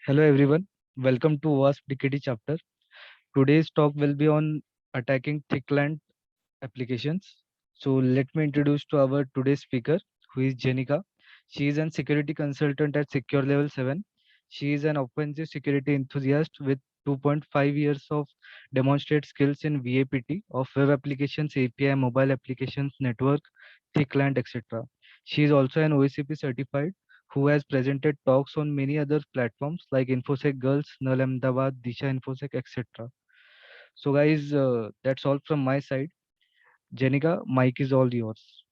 Hello everyone, welcome to OWASP DKT chapter. Today's talk will be on attacking thick client applications. So let me introduce to our today's speaker, who is Jenica. She is an security consultant at Secure Level 7. She is an offensive security enthusiast with 2.5 years of demonstrated skills in VAPT of web applications, API, mobile applications, network, thick client, etc. She is also an OACP certified who has presented talks on many other platforms like InfoSec Girls, Null Ahmedabad, Disha InfoSec, etc. So guys, that's all from my side. Jenica, mic is all yours.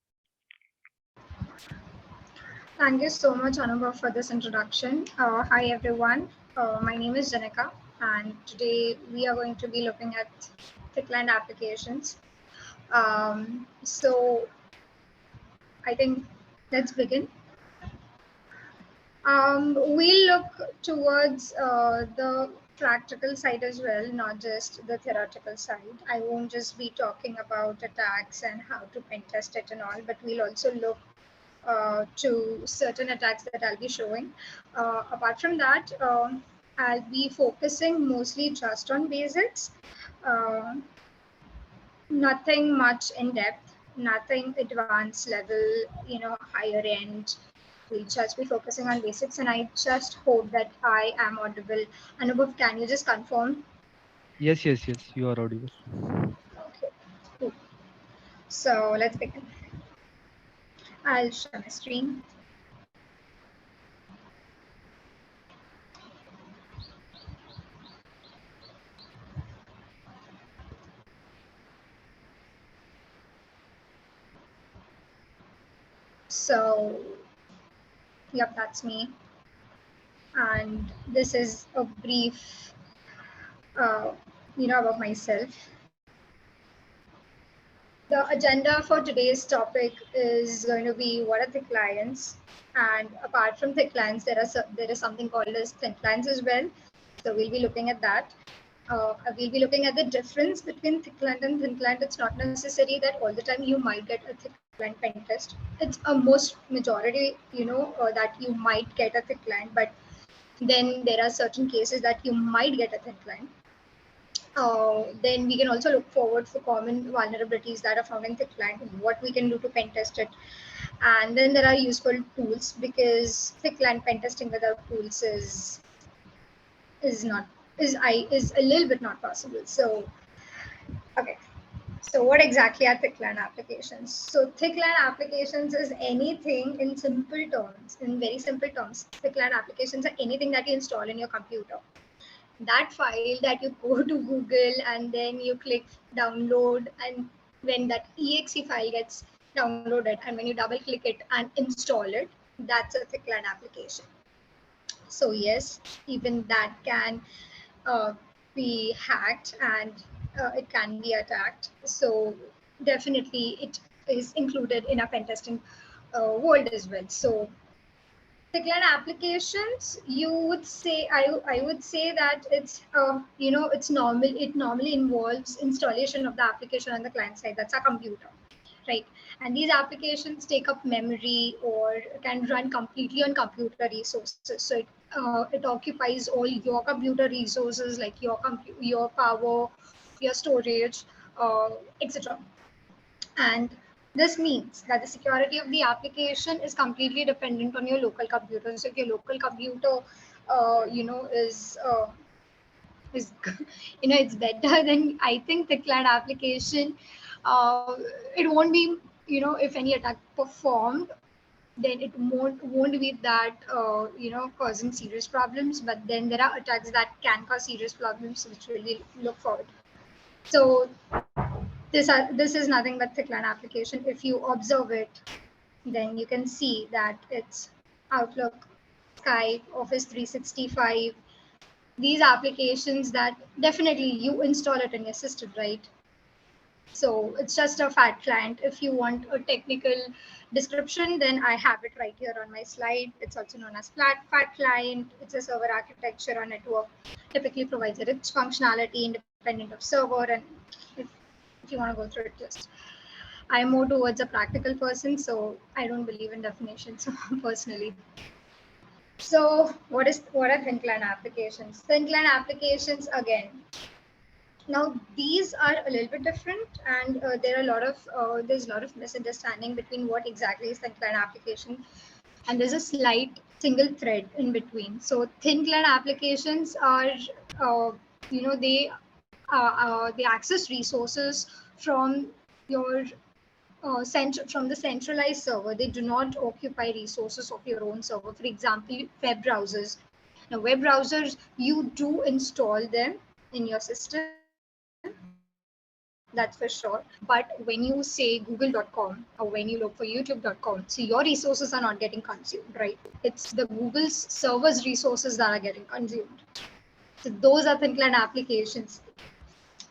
Thank you so much, Anubhav, for this introduction. Hi, everyone. My name is Janika, and today we are going to be looking at thickland applications. So I think let's begin. We'll look towards the practical side as well, not just the theoretical side. I won't just be talking about attacks and how to pen test it and all, but we'll also look to certain attacks that I'll be showing. Apart from that, I'll be focusing mostly just on basics, uh, nothing much in depth, nothing advanced level, higher end. We'll just be focusing on basics, and I just hope that I am audible. Anubhav, can you just confirm? Yes, you are audible. Okay, cool. So let's begin. I'll share my screen. So, yep, that's me. And this is a brief, uh, about myself. The agenda for today's topic is going to be what are thick clients, and apart from thick clients, there is something called as thin clients as well. So we'll be looking at that. We'll be looking at the difference between thick client and thin client. It's not necessary that all the time you might get a thick client pen test. It's a most majority, that you might get a thick client, but then there are certain cases that you might get a thin client. Then we can also look forward for common vulnerabilities that are found in thick client, what we can do to pen test it. And then there are useful tools, because thick client pen testing without tools is not is a little bit not possible. So okay, so what exactly are thick client applications? So thick client applications is anything, in simple terms, in very simple terms, thick client applications are anything that you install in your computer. That file that you go to Google and then you click download, and when that exe file gets downloaded and when you double click it and install it, that's a thick client application. So yes, even that can uh, be hacked, and it can be attacked. So definitely it is included in a pen testing world as well. So the client applications, you would say, I would say that it's it's normal. It normally involves installation of the application on the client side. That's a computer, right? And these applications take up memory or can run completely on computer resources. So it occupies all your computer resources, like your power, your storage, etc. And this means that the security of the application is completely dependent on your local computer. So if your local computer, is it's better, then I think the cloud application, it won't be, if any attack performed, then it won't be that causing serious problems. But then there are attacks that can cause serious problems, which will we look forward. So this is nothing but thick line application. If you observe it, then you can see that it's Outlook, Skype, Office 365. These applications that definitely you install it in your system, right? So it's just a fat client. If you want a technical description, then I have it right here on my slide. It's also known as fat client. It's a server architecture or network. Typically provides a rich functionality independent of server. And if, if you want to go through it, just I'm more towards a practical person, so I don't believe in definitions personally. So what are thin client applications? Thin client applications again. Now these are a little bit different, and there's a lot of misunderstanding between what exactly is thin client application, and there's a slight single thread in between. So thin client applications are, uh, they access resources from your from the centralized server. They do not occupy resources of your own server. For example, web browsers. Now, web browsers, you do install them in your system, that's for sure. But when you say google.com or when you look for youtube.com, so your resources are not getting consumed, right? It's the Google's server's resources that are getting consumed. So those are thin client applications.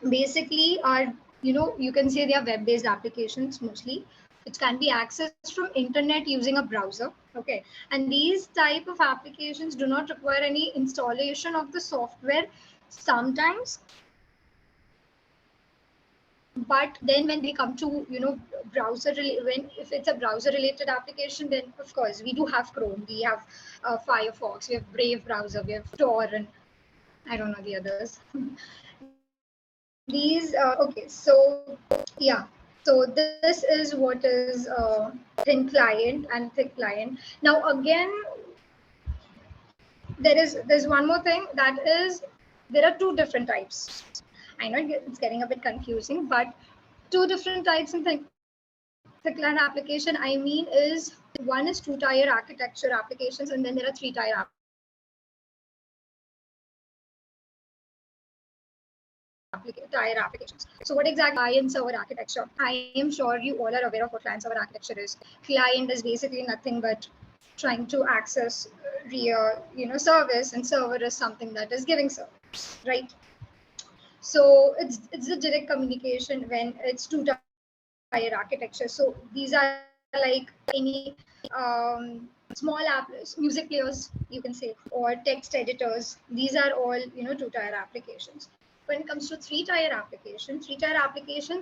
Basically are, you can say they are web based applications mostly, which can be accessed from internet using a browser. Okay, and these type of applications do not require any installation of the software sometimes. But then when we come to, when if it's a browser related application, then of course we do have Chrome, we have Firefox, we have Brave browser, we have Tor, and I don't know the others. These okay, so yeah, so this is what is thin client and thick client. Now again, there's one more thing, that is there are two different types. I know it's getting a bit confusing, but two different types in thick client application, I mean, is one is two-tier architecture applications, and then there are three-tier applications. So what exactly are two-tier architecture applications? Client server architecture. I am sure you all are aware of what client server architecture is. Client is basically nothing but trying to access service, and server is something that is giving service, right? So it's the direct communication when it's two-tier architecture. So these are like any small music players, you can say, or text editors. These are all, two-tier applications. When it comes to three-tier applications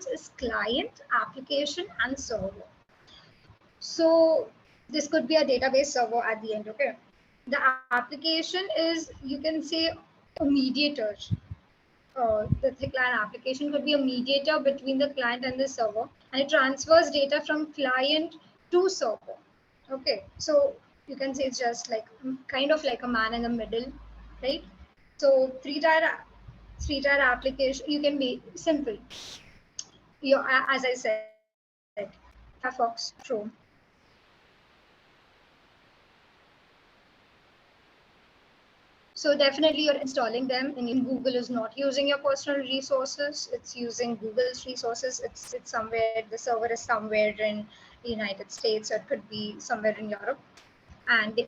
is client, application, and server. So this could be a database server at the end. Okay, the application is, you can say, a mediator. The client application could be a mediator between the client and the server, and it transfers data from client to server. Okay, so you can say it's just like kind of like a man in the middle, right? So three-tier application, you can be simple. As I said, Firefox, Chrome. So definitely you're installing them in Google is not using your personal resources. It's using Google's resources. It's somewhere, the server is somewhere in the United States, or it could be somewhere in Europe. And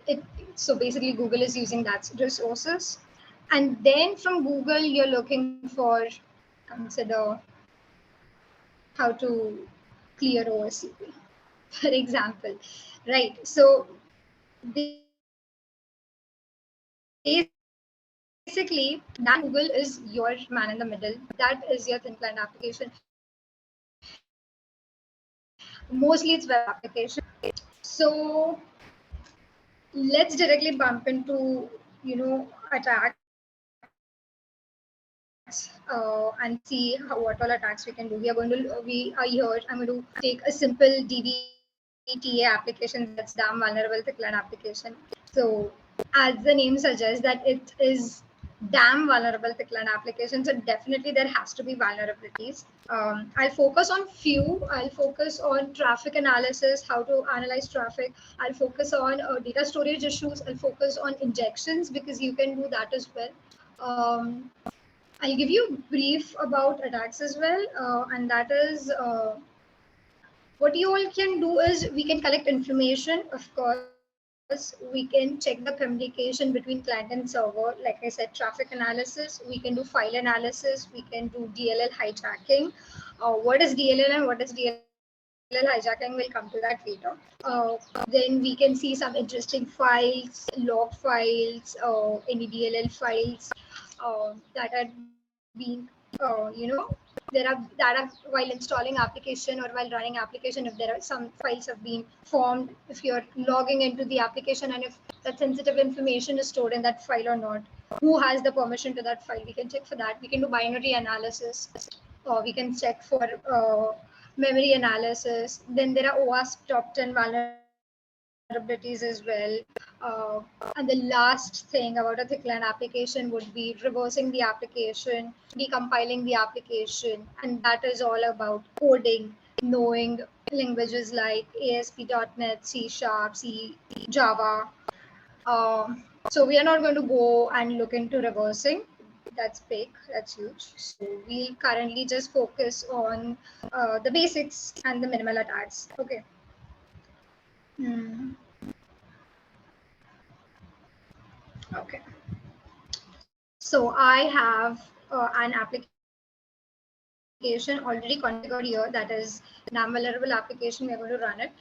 so basically Google is using that resources. And then from Google, you're looking for, consider how to clear OSCP, for example, right? So basically that Google is your man in the middle. That is your thin client application. Mostly it's web application. So let's directly bump into, attacks and see what all attacks we can do. We are here, I'm going to take a simple DVTA application, that's damn vulnerable thick client application. So as the name suggests that it is damn vulnerable thick client application, so definitely there has to be vulnerabilities. I'll focus on few. I'll focus on traffic analysis, how to analyze traffic. I'll focus on data storage issues. I'll focus on injections, because you can do that as well. Um, I'll give you a brief about attacks as well, and that is what you all can do is we can collect information. Of course, we can check the communication between client and server. Like I said, traffic analysis. We can do file analysis. We can do DLL hijacking. What is DLL and what is DLL hijacking? We'll come to that later. Then we can see some interesting files, log files, any DLL files that are being, there are that are while installing application or while running application, if there are some files have been formed, if you're logging into the application and if that sensitive information is stored in that file or not, who has the permission to that file, we can check for that. We can do binary analysis, or we can check for memory analysis. Then there are OWASP top 10 vulnerabilities as well. And the last thing about a thickline application would be reversing the application, decompiling the application, and that is all about coding, knowing languages like ASP.NET, C Sharp, C, Java. So we are not going to go and look into reversing. That's big, that's huge. So we currently just focus on the basics and the minimal attacks. Okay. Hmm. Okay. So I have an application already configured here, that is an vulnerable application. We are going to run it.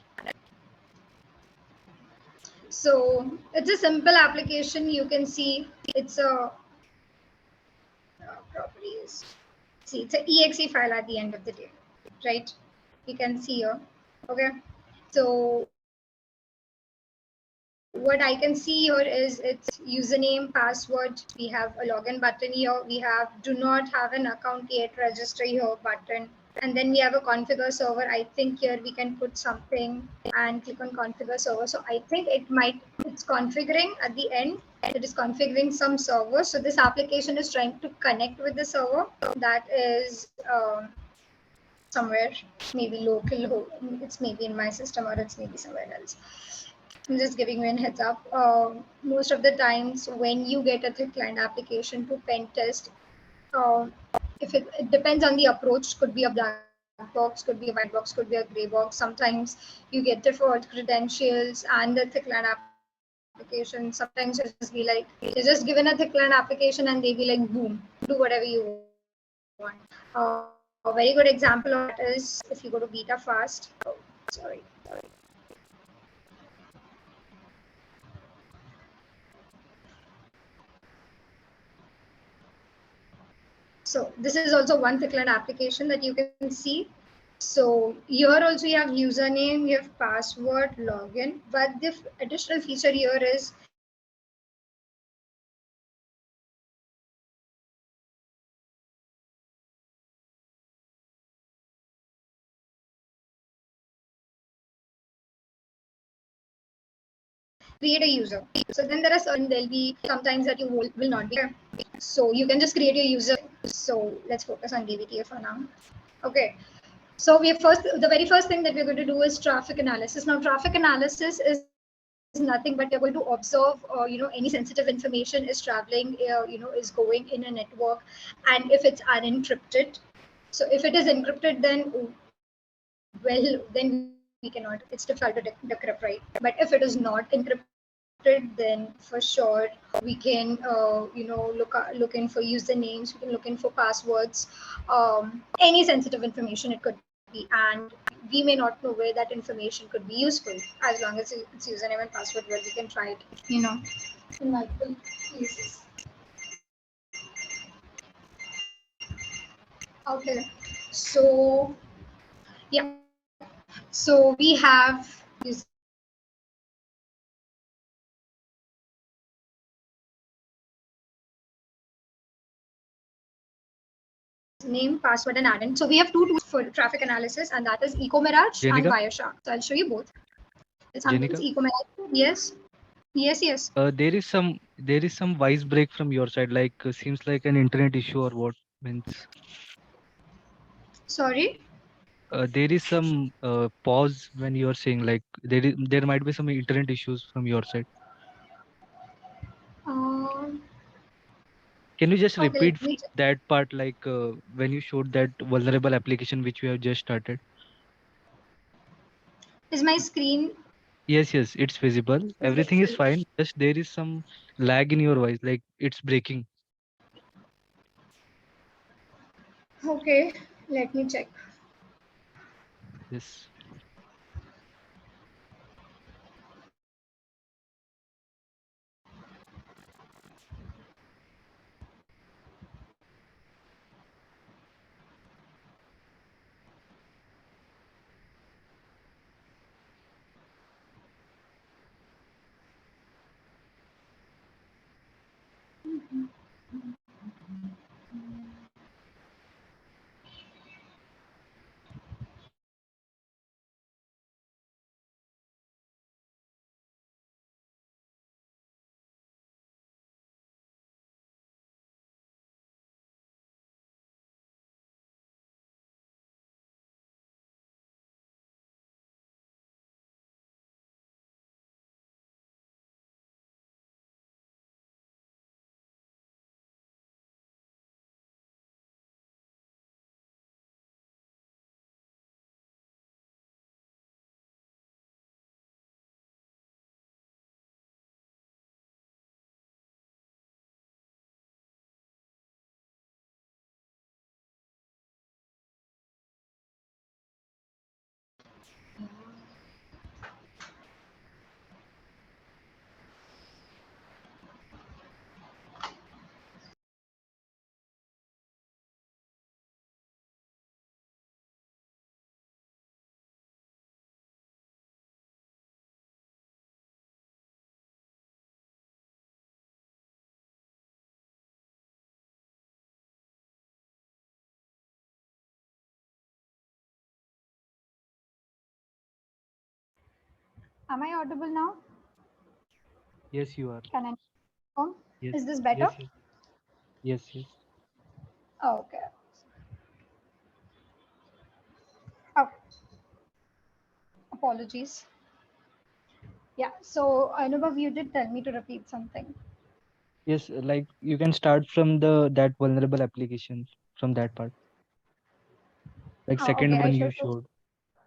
So it's a simple application. You can see it's a properties. See, it's an exe file at the end of the day, right? You can see here. Okay. So what I can see here is its username, password. We have a login button here. We have do not have an account yet, register here button. And then we have a configure server. I think here we can put something and click on configure server. So I think it's configuring at the end. It is configuring some server. So this application is trying to connect with the server that is somewhere, maybe local. It's maybe in my system or it's maybe somewhere else. I'm just giving you a heads up. Most of the times when you get a thick client application to pen test, uh, if it depends on the approach, could be a black box, could be a white box, could be a gray box. Sometimes you get default credentials and the thick client application. Sometimes you just be like, you're just given a thick client application and they be like, boom, do whatever you want. A very good example of that is if you go to beta fast. Oh, sorry. So this is also one thick client application that you can see. So here also you have username, you have password, login, but the additional feature here is create a user. So then there are certain, there'll be sometimes that you will not be. So you can just create your user. So let's focus on DBTA for now. Okay. So the very first thing that we're going to do is traffic analysis. Now, traffic analysis is nothing but you're going to observe, any sensitive information is traveling, is going in a network, and if it's unencrypted. So if it is encrypted, then then we cannot. It's difficult to decrypt, right? But if it is not encrypted, then for sure we can, look in for usernames. We can look in for passwords, any sensitive information it could be, and we may not know where that information could be useful. As long as it's username and password, where we can try it, in multiple places. Okay, so yeah, so we have username, password, and add-in. So we have two tools for traffic analysis, and that is EcoMirage and Wireshark. Jenica, So I'll show you both. Sometimes Jenica, EcoMirage, yes, yes. there is some voice break from your side. Like seems like an internet issue or what means. Sorry. There is some pause when you are saying like there might be some internet issues from your side. Um, Can you just okay, repeat let me check. that part like when you showed that vulnerable application which you have just started? Is my screen Yes, yes, it's visible. Everything is fine. Just there is some lag in your voice, like it's breaking. okay? Let me check. Yes. Am I audible now? Yes, you are. Can I confirm? Yes, Is this better? yes, yes, yes, yes. Okay. Oh, apologies. Yeah. So Anubhav, you did tell me to repeat something. Yes, like you can start from the that vulnerable application from that part. Like Okay, second I one should. you showed.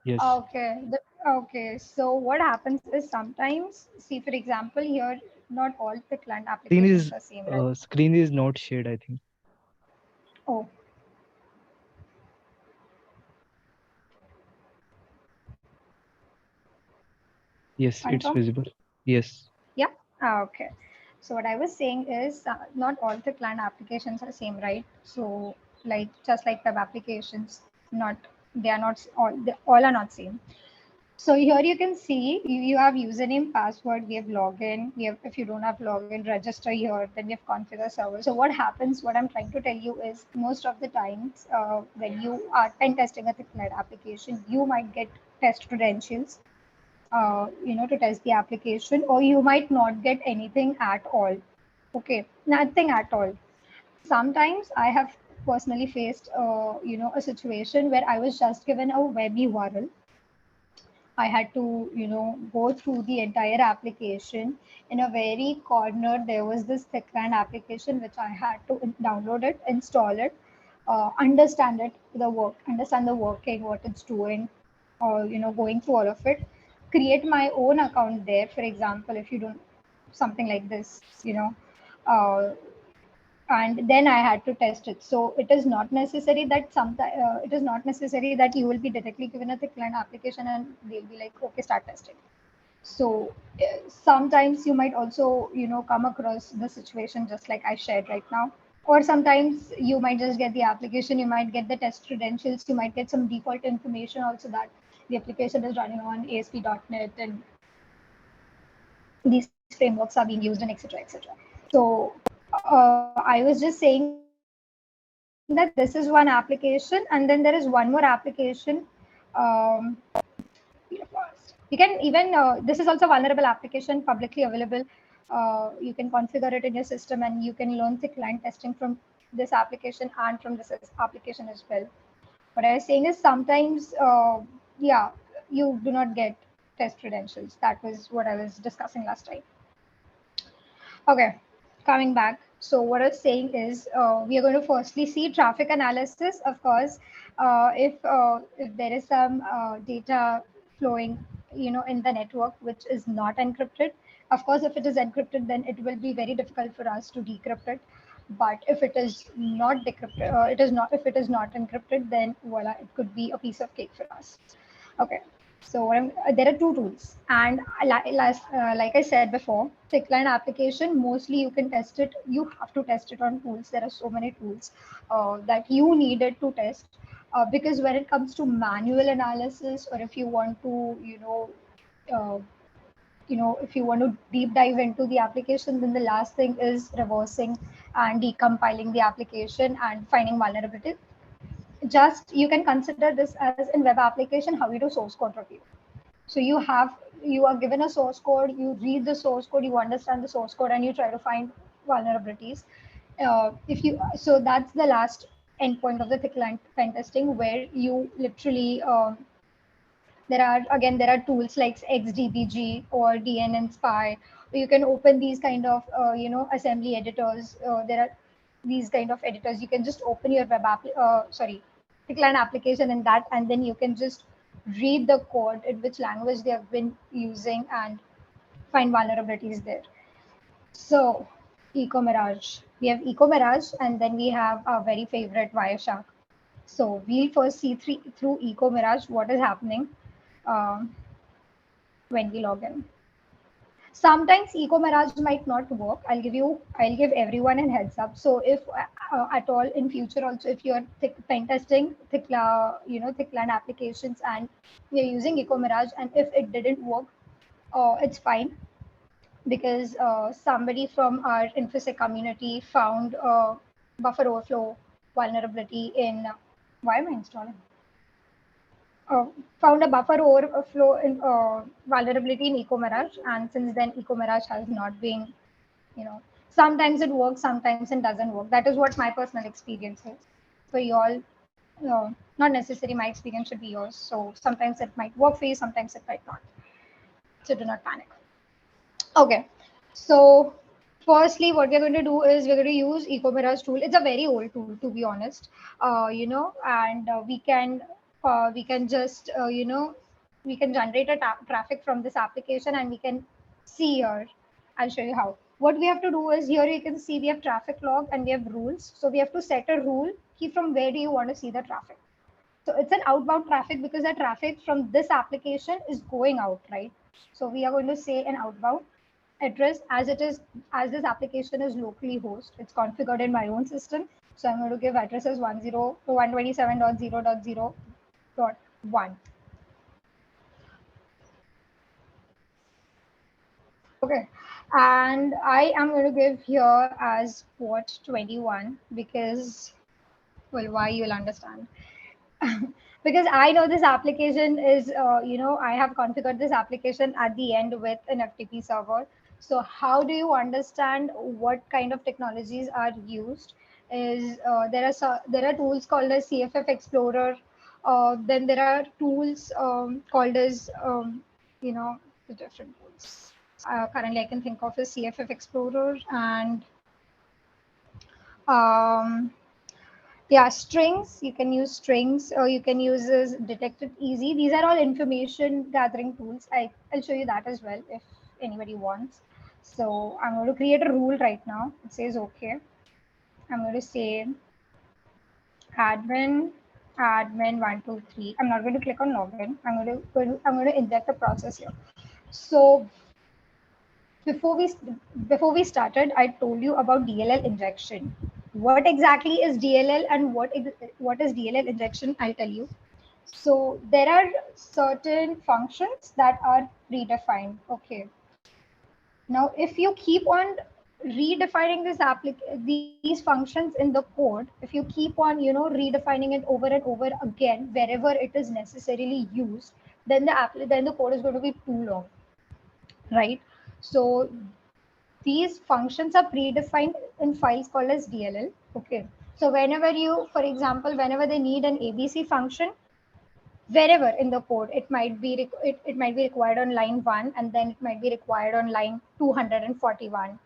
Yes. Okay. Okay. So what happens is sometimes, see, for example, here, not all the client applications are same, right? Screen is not shared, I think. Oh, Yes, it's confirm. visible. Yes. Yeah. Okay. So what I was saying is not all the client applications are same, right? So like just like web applications, not they are not they all are not same. So here you can see you have username, password, we have login, we have if you don't have login, register here, then we have configure server. So what happens, what I'm trying to tell you is most of the times when you are pen testing a client application, you might get test credentials to test the application, or you might not get anything at all. Okay, nothing at all. Sometimes I have personally faced, a situation where I was just given a web URL. I had to, go through the entire application. In a very corner, there was this thickland application which I had to download it, install it, understand it, understand the working, what it's doing, or going through all of it. Create my own account there. For example, if you don't something like this, uh, and then I had to test it. So it is not necessary that it is not necessary that you will be directly given a thick client application and they'll be like, okay, start testing. So sometimes you might also, come across the situation just like I shared right now. Or sometimes you might just get the application, you might get the test credentials, you might get some default information also that the application is running on ASP.NET and these frameworks are being used and etc. etc. So I was just saying that this is one application, and then there is one more application. You can even this is also vulnerable application, publicly available. You can configure it in your system, and you can learn the client testing from this application and from this application as well. What I was saying is sometimes, yeah, you do not get test credentials. That was what I was discussing last time. Okay, coming back. So what I was saying is we are going to firstly see traffic analysis. Of course, if there is some data flowing, in the network which is not encrypted. Of course, if it is encrypted, then it will be very difficult for us to decrypt it. But if it is not decrypted, it is not. If it is not encrypted, then voila, it could be a piece of cake for us. Okay. So there are two tools, and like I said before, Thickline application mostly you can test it. You have to test it on tools. There are so many tools that you needed to test because when it comes to manual analysis, or if you want to, uh, if you want to deep dive into the application, then the last thing is reversing and decompiling the application and finding vulnerability. Just you can consider this as in web application how you do source code review. So you are given a source code, you read the source code, you understand the source code, and you try to find vulnerabilities. If you so that's the last endpoint of the thick line pen testing, where you literally there are tools like xdbg or dnn spy, where you can open these kind of assembly editors. There are these kind of editors. You can just open your Thickland application in that, and then you can just read the code in which language they have been using and find vulnerabilities there. So ecomirage, we have ecomirage, and then we have our very favorite wireshark. So we'll first see through ecomirage what is happening um, when we log in. Sometimes ecomirage might not work. I'll give everyone a heads up. So if at all in future also, if you're pen testing thickland applications and you're using ecomirage, and if it didn't work, it's fine, because somebody from our infosec community found buffer overflow vulnerability in why am I installing? uh, Found a buffer overflow in vulnerability in ecomirage, and since then ecomirage has not been, sometimes it works, sometimes it doesn't work. That is what my personal experience is. For you all, not necessarily my experience should be yours. So sometimes it might work for you, sometimes it might not. So do not panic. Okay, so firstly, what we're going to do is we're going to use EcoMirage tool. It's a very old tool, to be honest. And we can just we can generate a traffic from this application, and we can see here. I'll show you how. What we have to do is, here you can see we have traffic log and we have rules. So we have to set a rule. Key from where do you want to see the traffic? So it's an outbound traffic because the traffic from this application is going out, right? So we are going to say an outbound address, as this application is locally host. It's configured in my own system. So I'm going to give addresses 127.0.0.1. Okay. And I am going to give here as port 21 because, well, why you'll understand. Because I know this application is, I have configured this application at the end with an FTP server. So how do you understand what kind of technologies are used? Is there are tools called as CFF Explorer. Then there are tools called as, the different tools. Currently, I can think of is CFF Explorer and um, yeah, strings. You can use strings, or you can use this detected easy. These are all information gathering tools. I'll show you that as well if anybody wants. So I'm going to create a rule right now. It says okay. I'm going to say admin 123. I'm not going to click on login. I'm going to inject a process here. So before we started, I told you about DLL injection. What exactly is DLL and what is DLL injection? I'll tell you. So there are certain functions that are predefined. Okay. Now, if you keep on redefining these functions in the code, if you keep on redefining it over and over again wherever it is necessarily used, then the code is going to be too long, right? So these functions are predefined in files called as DLL. Okay. So for example, whenever they need an ABC function, wherever in the code, it might be required on line 1, and then it might be required on line 241.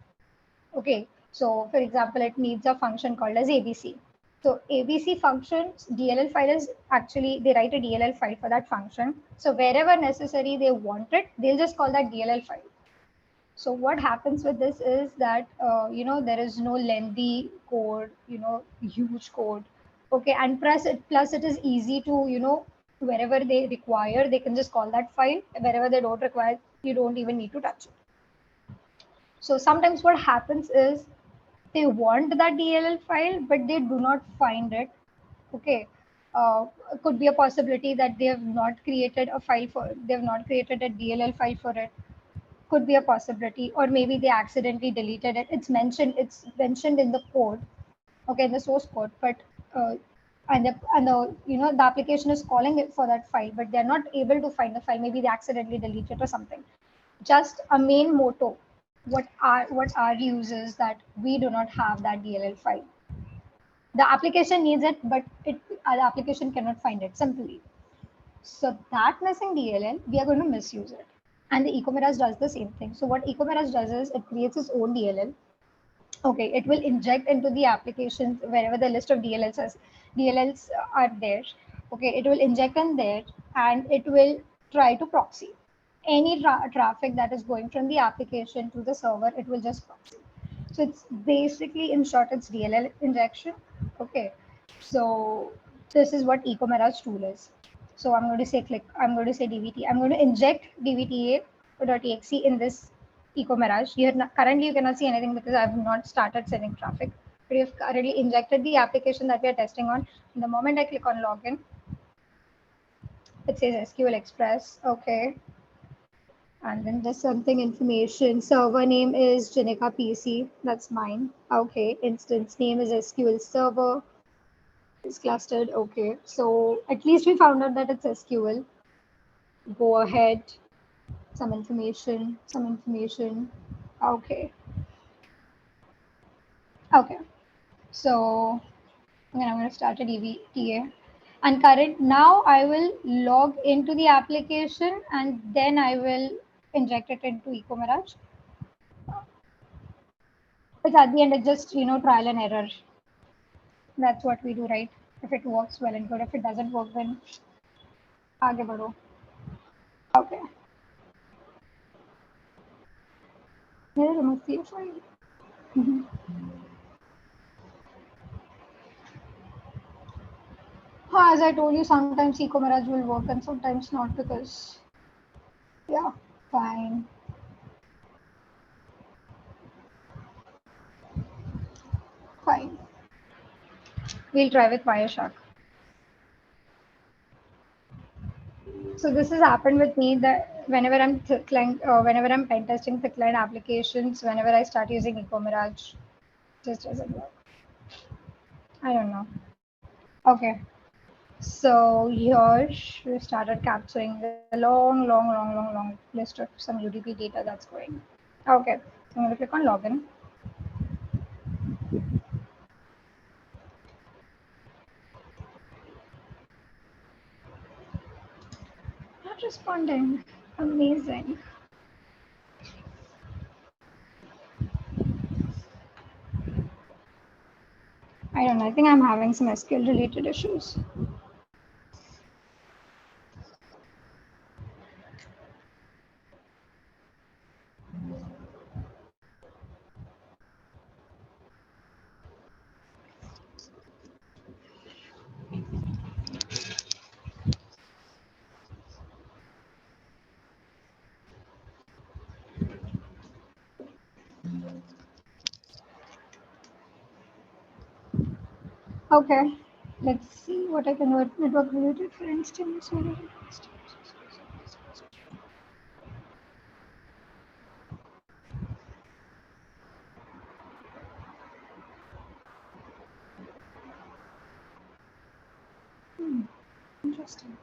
Okay. So for example, it needs a function called as ABC. So ABC functions, DLL file is actually, they write a DLL file for that function. So wherever necessary they want it, they'll just call that DLL file. So what happens with this is that there is no lengthy code, huge code. Okay, and plus it is easy to wherever they require, they can just call that file. Wherever they don't require, you don't even need to touch it. So sometimes what happens is they want that DLL file, but they do not find it. Okay. Could be a possibility that they have not created a DLL file for it. could be a possibility, or maybe they accidentally deleted it. It's mentioned in the code, okay, in the source code, but uh, and the the application is calling it for that file, but they're not able to find the file. Maybe they accidentally delete it or something. Just a main motto. What our uses that we do not have that DLL file. The application needs it, but the application cannot find it simply. So that missing DLL, we are going to misuse it. And the Ecomirage does the same thing. So what Ecomirage does is it creates its own DLL. Okay, it will inject into the applications wherever the list of DLLs are there. Okay, it will inject in there, and it will try to proxy any traffic that is going from the application to the server. It will just proxy. So it's basically, in short, it's DLL injection. Okay, so this is what Ecomirage tool is. So I'm going to say I'm going to say DVT. I'm going to inject DVTA.exe in this Ecomirage. Currently you cannot see anything because I have not started sending traffic. But we have already injected the application that we are testing on. And the moment I click on login, it says SQL Express. Okay. And then there's something information. Server name is Jenica PC. That's mine. Okay. Instance name is SQL Server. It's clustered. Okay. So at least we found out that it's SQL. Go ahead. Some information. Some information. Okay. Okay. So again, I'm going to start a DVTA. And current now I will log into the application and then I will inject it into Ecomirage. It's at the end, it's just trial and error. That's what we do, right? If it works, well and good. If it doesn't work, then आगे बढ़ो. Okay. मेरा remove the file. As I told you, sometimes Ecomirage will work and sometimes not because, yeah, fine. Fine. We'll try with Wireshark. So this has happened with me that whenever I'm pen testing the client applications, whenever I start using Ecomirage, just doesn't work. I don't know. Okay. So here we started capturing the long list of some UDP data that's going. Okay. So I'm going to click on login. Not responding. Amazing. I don't know. I think I'm having some SQL related issues. Okay. Let's see what I can do. Network related, for instance. Interesting.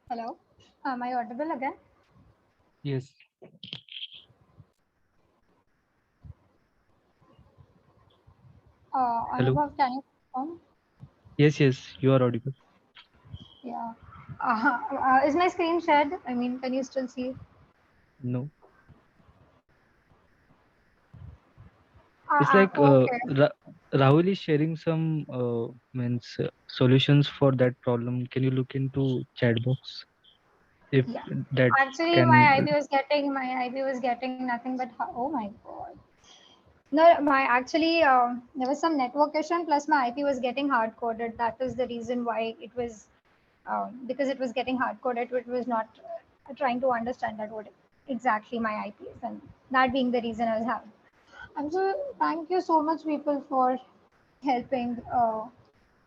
Hello, am I audible again? Yes. Hello. Anubhav, can you confirm? Yes, yes, you are audible. Yeah. Is my screen shared? I mean, can you still see? No. It's like Okay. Rahul is sharing some means solutions for that problem. Can you look into chat box if Yeah. that Actually, can? my IP was getting nothing but oh my god. No, my actually there was some network issue and plus my IP was getting hard coded. That is the reason why it was because it was getting hard coded. It was not trying to understand that what exactly my IP is, and that being the reason I was having. I'm so thank you so much, people, for helping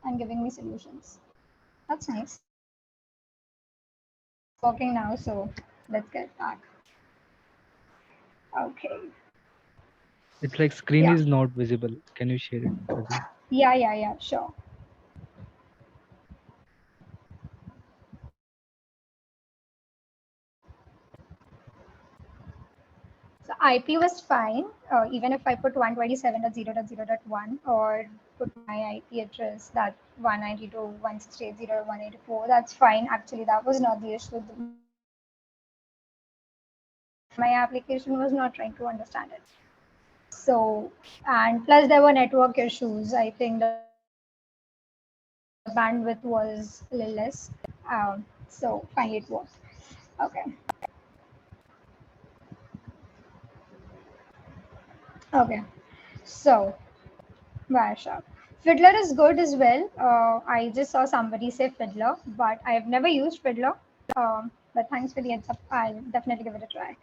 and giving me solutions. That's nice. It's working now, so let's get back. Okay. It's like screen Yeah. is not visible. Can you share it again? Yeah. Sure. So IP was fine, even if I put 127.0.0.1 or put my IP address that 192.168.0.184. That's fine. Actually, that was not the issue. My application was not trying to understand it. So, and plus there were network issues. I think the bandwidth was a little less. So finally it worked. Okay. Okay. So Wireshark. Fiddler is good as well. I just saw somebody say Fiddler, but I've never used Fiddler. But thanks for the heads up. I'll definitely give it a try.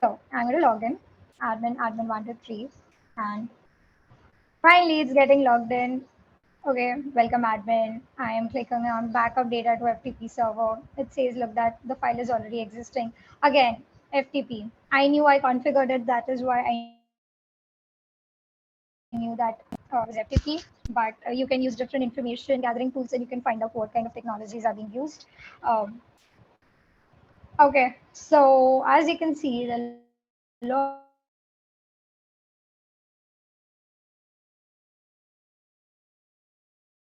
So I'm going to log in. Admin123. And finally, it's getting logged in. Okay, welcome admin. I am clicking on backup data to FTP server. It says, look, that the file is already existing. Again, FTP. I knew I configured it. That is why I knew that was FTP. But you can use different information gathering tools and you can find out what kind of technologies are being used. Um, okay, so as you can see, the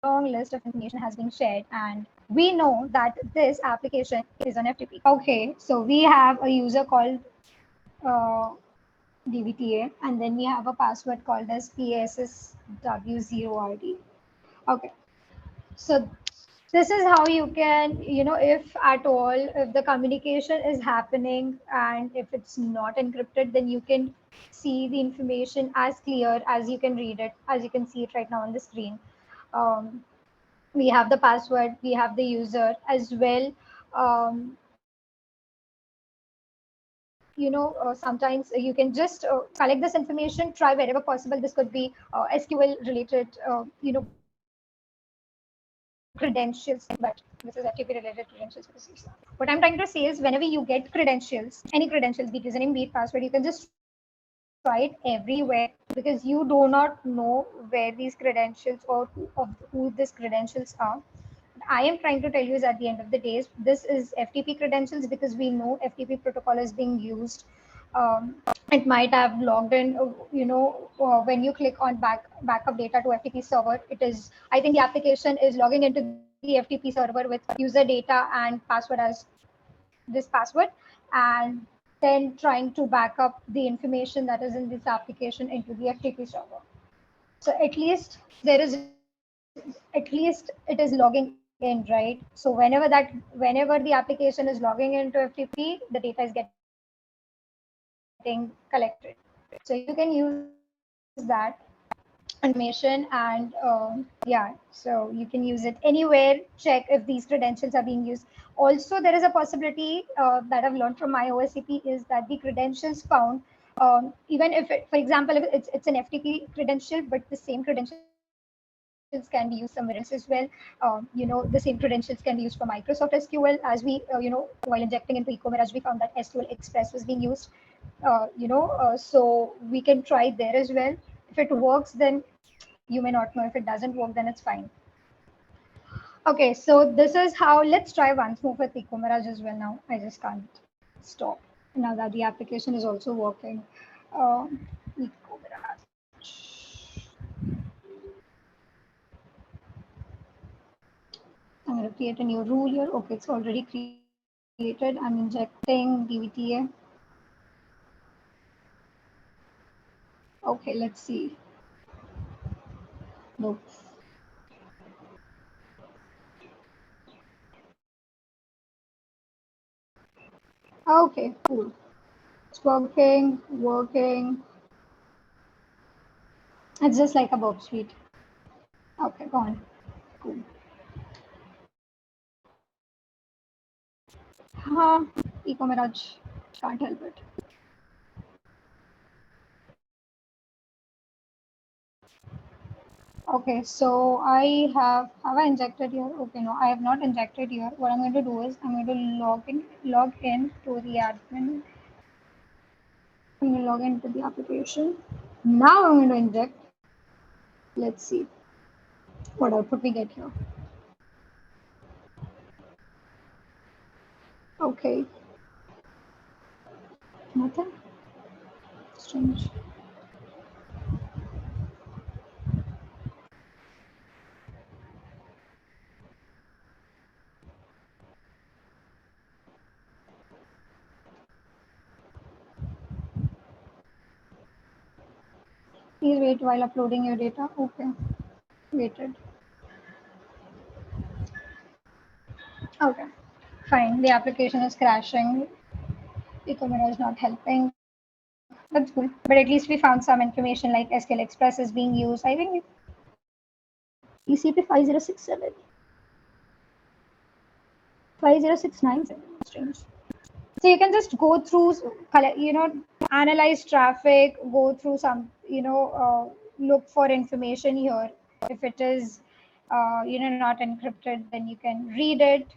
long list of information has been shared, and we know that this application is on FTP. Okay, so we have a user called uh, DVTA, and then we have a password called as PSSW0RD. Okay, so this is how you can, if at all, if the communication is happening and if it's not encrypted, then you can see the information as clear as you can read it, as you can see it right now on the screen. Um, we have the password, we have the user as well. Sometimes you can just collect this information, try wherever possible. This could be SQL related, credentials, but this is FTP related credentials for the user. What I'm trying to say is, whenever you get credentials, any credentials, be it username, be it password, you can just try it everywhere because you do not know where these credentials or who these credentials are. I am trying to tell you is at the end of the day, this is FTP credentials because we know FTP protocol is being used. It might have logged in, when you click on backup data to FTP server, it is, I think the application is logging into the FTP server with user data and password as this password, and then trying to back up the information that is in this application into the FTP server. So at least it is logging in, right? So whenever the application is logging into FTP, the data is getting collected. So you can use that information, and yeah, so you can use it anywhere. Check if these credentials are being used. Also, there is a possibility that I've learned from my OSCP is that the credentials found, even if it, for example, if it's an FTP credential, but the same credentials are being used in credentials can be used somewhere else as well. The same credentials can be used for Microsoft SQL, as we, while injecting into e-commerce, we found that SQL Express was being used. So we can try there as well. If it works, then you may not know. If it doesn't work, then it's fine. Okay, so this is how. Let's try once more with e-commerce as well. Now I just can't stop. Now that the application is also working. E-commerce. I'm going to create a new rule here. Okay, it's already created. I'm injecting DVTA. Okay, let's see. Nope. Okay, cool. It's working. It's just like a Bob suite. Okay, go on. Cool. E-commerce. Can't help it. Okay, so have I injected here? Okay, no, I have not injected here. What I'm going to do is I'm going to log in to the admin. I'm going to log into the application. Now I'm going to inject. Let's see what output we get here. Okay, nothing strange. Please wait while uploading your data. Okay, waited. Okay, fine. The application is crashing. E-commerce is not helping. That's cool. But at least we found some information like SQL Express is being used. I think TCP 5067, 50697. Strange. So you can just go through, analyze traffic, go through some, look for information here. If it is, not encrypted, then you can read it.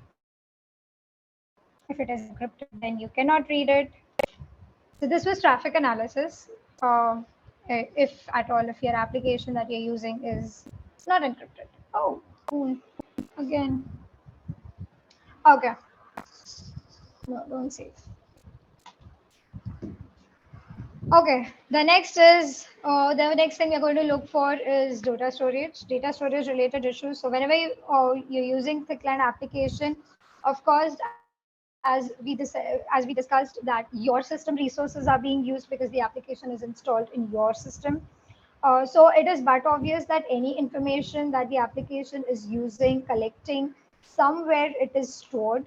If it is encrypted, then you cannot read it. So this was traffic analysis. Uh, if at all, if your application that you're using is not encrypted. Oh, cool. Again. Okay. No, don't save. Okay, the next thing we're going to look for is data storage related issues. So whenever you're using Thickland application, of course, as we discussed, that your system resources are being used because the application is installed in your system. So it is but obvious that any information that the application is using, collecting, somewhere it is stored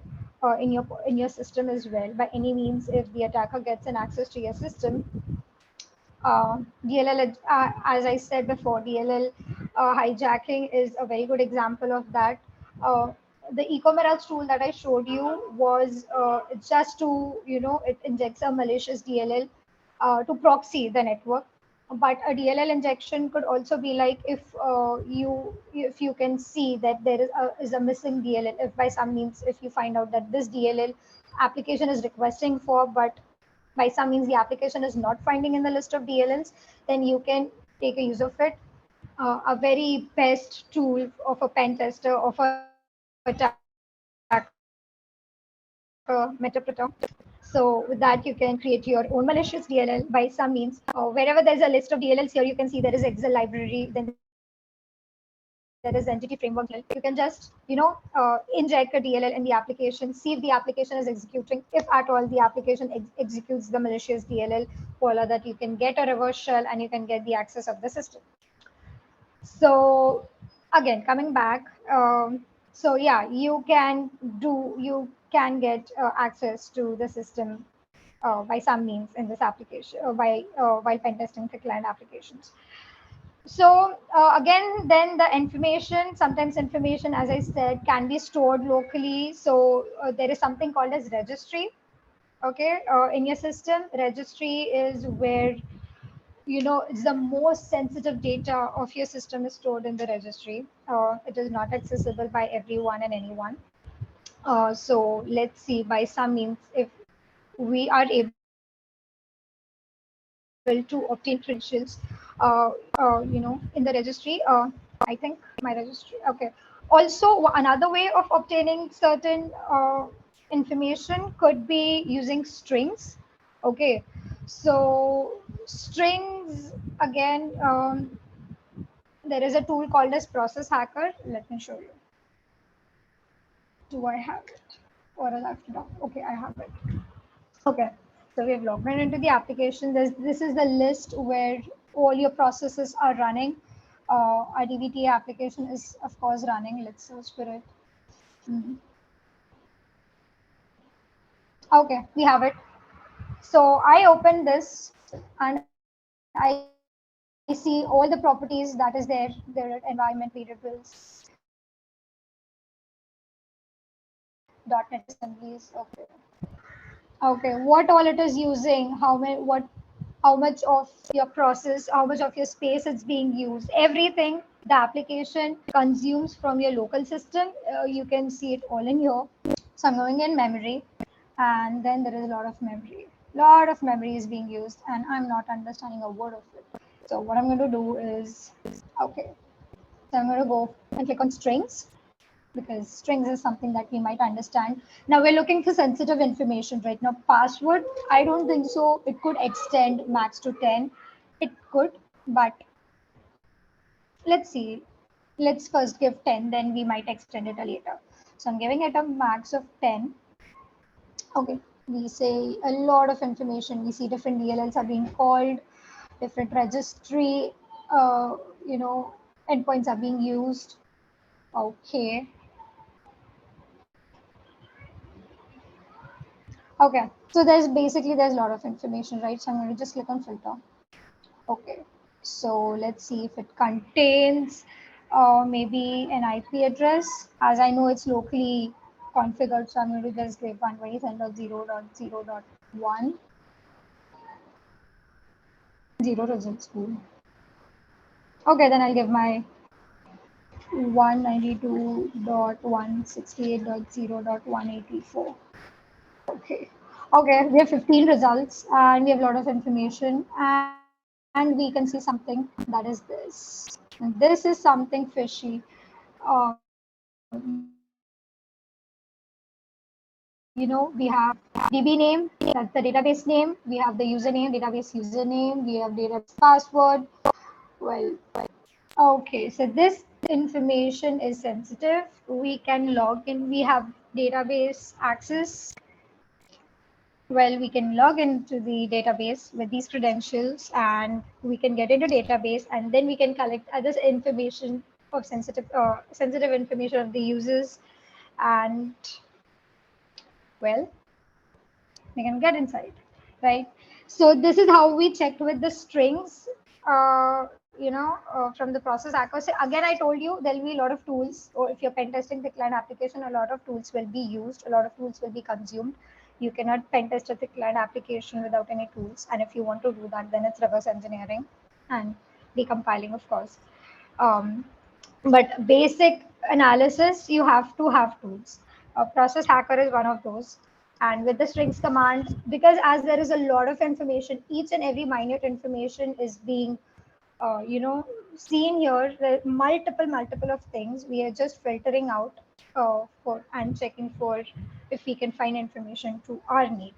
in your system as well. By any means, if the attacker gets an access to your system, DLL, as I said before, DLL hijacking is a very good example of that. Uh, the e-commerce tool that I showed you was just to, it injects a malicious DLL to proxy the network. But a DLL injection could also be like if you can see that there is a missing DLL. If by some means, if you find out that this DLL application is requesting for, but by some means the application is not finding in the list of DLLs, then you can take a use of it. A very best tool of a pen tester, of attacker, Metapredator. So with that, you can create your own malicious DLL by some means. Wherever there's a list of DLLs here, you can see there is Excel library, then there is entity framework DLL. You can just, inject a DLL in the application, see if the application is executing. If at all the application executes the malicious DLL, voila, that you can get a reverse shell and you can get the access of the system. So again, coming back, so yeah, you can get access to the system by some means in this application, while pen testing the client applications. So again, then the information, sometimes information, as I said, can be stored locally. So there is something called as registry. Okay, in your system, registry is where it's the most sensitive data of your system is stored in the registry. It is not accessible by everyone and anyone. So let's see, by some means, if we are able to obtain credentials, in the registry. I think my registry. Okay. Also, another way of obtaining certain information could be using strings. Okay. So strings again. There is a tool called as Process Hacker. Let me show you. Do I have it? Or I have to down? Okay, I have it. Okay. So we've logged in into the application. This is the list where all your processes are running. Our DBT application is, of course, running. Let's search for it. Mhm. Okay, we have it. So I open this and I see all the properties that is there. There are environment variables, .NET assemblies. Okay. Okay, what all it is using, how much of your process, how much of your space it's being used, everything the application consumes from your local system, you can see it all in here. So I'm going in memory, and then there is a lot of memory. Lot of memory is being used, and I'm not understanding a word of it. So what I'm going to do is, okay, so I'm going to go and click on strings because strings is something that we might understand. Now we're looking for sensitive information right now. Password, I don't think so. It could extend max to 10. It could, but let's see. Let's first give 10, then we might extend it a later. So I'm giving it a max of 10. Okay, we say a lot of information. We see different DLLs are being called, different registry, uh, you know, endpoints are being used. Okay. Okay, so there's a lot of information, right? So I'm going to just click on filter. Okay, so let's see if it contains maybe an IP address. As I know, it's locally configured, so I'm going to just give 127.0.0.1 zero results school. Okay, then I'll give my 192.168.0.184. Okay. Okay, we have 15 results and we have a lot of information and we can see something that is this. And this is something fishy. We have DB name, that's the database name. We have the database password. We have database username, we have database password. Well, okay, so this information is sensitive. We can log in, we have database access. Well, we can log into the database with these credentials and we can get into database and then we can collect other information of sensitive information of the users and well, we can get inside, right? So this is how we checked with the strings, from the process accuracy. Again, I told you there'll be a lot of tools, or if you're pen testing the client application, a lot of tools will be used, a lot of tools will be consumed. You cannot pen test the client application without any tools. And if you want to do that, then it's reverse engineering and decompiling, of course. Um, but basic analysis, you have to have tools. Process Hacker is one of those. And with the strings command, because as there is a lot of information, each and every minute information is being, seen here. There are multiple of things. We are just filtering out for and checking for if we can find information to our need,